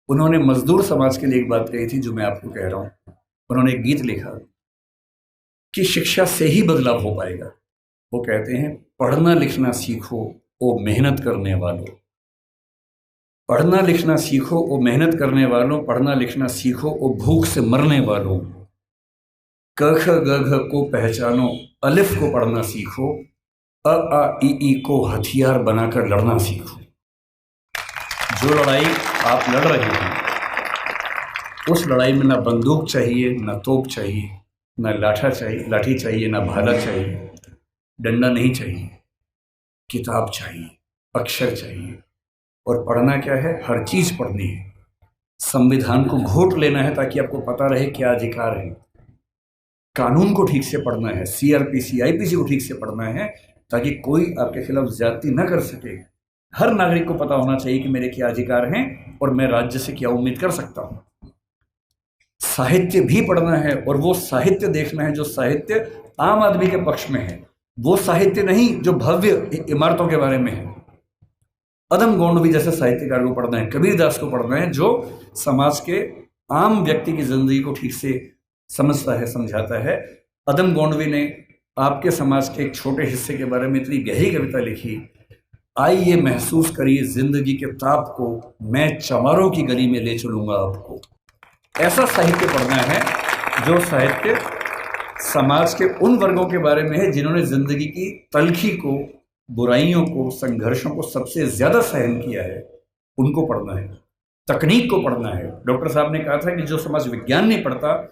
उन्होंने मजदूर समाज के लिए एक बात कही थी जो मैं आपको कह रहा हूं। उन्होंने एक गीत लिखा कि शिक्षा से ही बदलाव हो पाएगा। वो कहते हैं, पढ़ना लिखना सीखो ओ मेहनत करने वालों, पढ़ना लिखना सीखो ओ मेहनत करने वालों, पढ़ना लिखना सीखो ओ भूख से मरने वालों। क ख ग घ को पहचानो, अलिफ को पढ़ना सीखो, अ आ ई को हथियार बनाकर लड़ना सीखो। जो लड़ाई आप लड़ रहे हैं उस लड़ाई में ना बंदूक चाहिए, ना तोप चाहिए, ना लाठी चाहिए, ना भाला चाहिए, डंडा नहीं चाहिए, किताब चाहिए, अक्षर चाहिए। और पढ़ना क्या है? हर चीज़ पढ़नी है। संविधान को घोट लेना है ताकि आपको पता रहे क्या अधिकार है। कानून को ठीक से पढ़ना है, CRPC IPC को ठीक से पढ़ना है ताकि कोई आपके खिलाफ ज्यादती न कर सके। हर नागरिक को पता होना चाहिए कि मेरे क्या अधिकार हैं और मैं राज्य से क्या उम्मीद कर सकता हूं। साहित्य भी पढ़ना है और वो साहित्य देखना है जो साहित्य आम आदमी के पक्ष में है, वो साहित्य नहीं जो भव्य इमारतों के बारे में है। अदम गोंडवी जैसे साहित्यकार को पढ़ना है, कबीरदास को पढ़ना है जो समाज के आम व्यक्ति की जिंदगी को ठीक से समझता है, समझाता है। अदम गोंडवी ने आपके समाज के एक छोटे हिस्से के बारे में इतनी गहरी कविता लिखी, आइए महसूस करिए जिंदगी के ताप को, मैं चमारों की गली में ले चलूंगा आपको। ऐसा साहित्य पढ़ना है जो साहित्य समाज के उन वर्गों के बारे में है जिन्होंने जिंदगी की तलखी को, बुराइयों को, संघर्षों को सबसे ज्यादा सहन किया है, उनको पढ़ना है। तकनीक को पढ़ना है। डॉक्टर साहब ने कहा था कि जो समाज विज्ञान नहीं पढ़ता,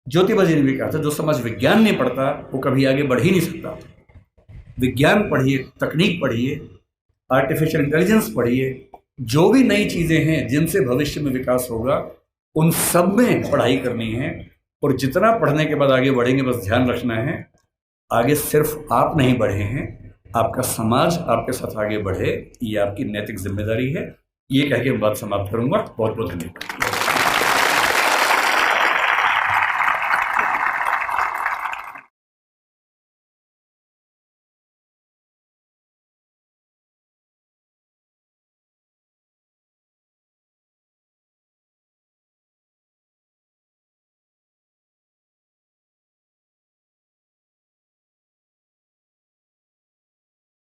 ज्योतिबा जी ने भी कहा था, जो समाज विज्ञान नहीं पढ़ता वो कभी आगे बढ़ ही नहीं सकता। विज्ञान पढ़िए, तकनीक पढ़िए, आर्टिफिशियल इंटेलिजेंस पढ़िए, जो भी नई चीजें हैं जिनसे भविष्य में विकास होगा उन सब में पढ़ाई करनी है। और जितना पढ़ने के बाद आगे बढ़ेंगे, बस ध्यान रखना है आगे सिर्फ आप नहीं बढ़े हैं, आपका समाज आपके साथ आगे बढ़े, ये आपकी नैतिक जिम्मेदारी है। ये कह के बात समाप्त करूंगा। बहुत बहुत धन्यवाद।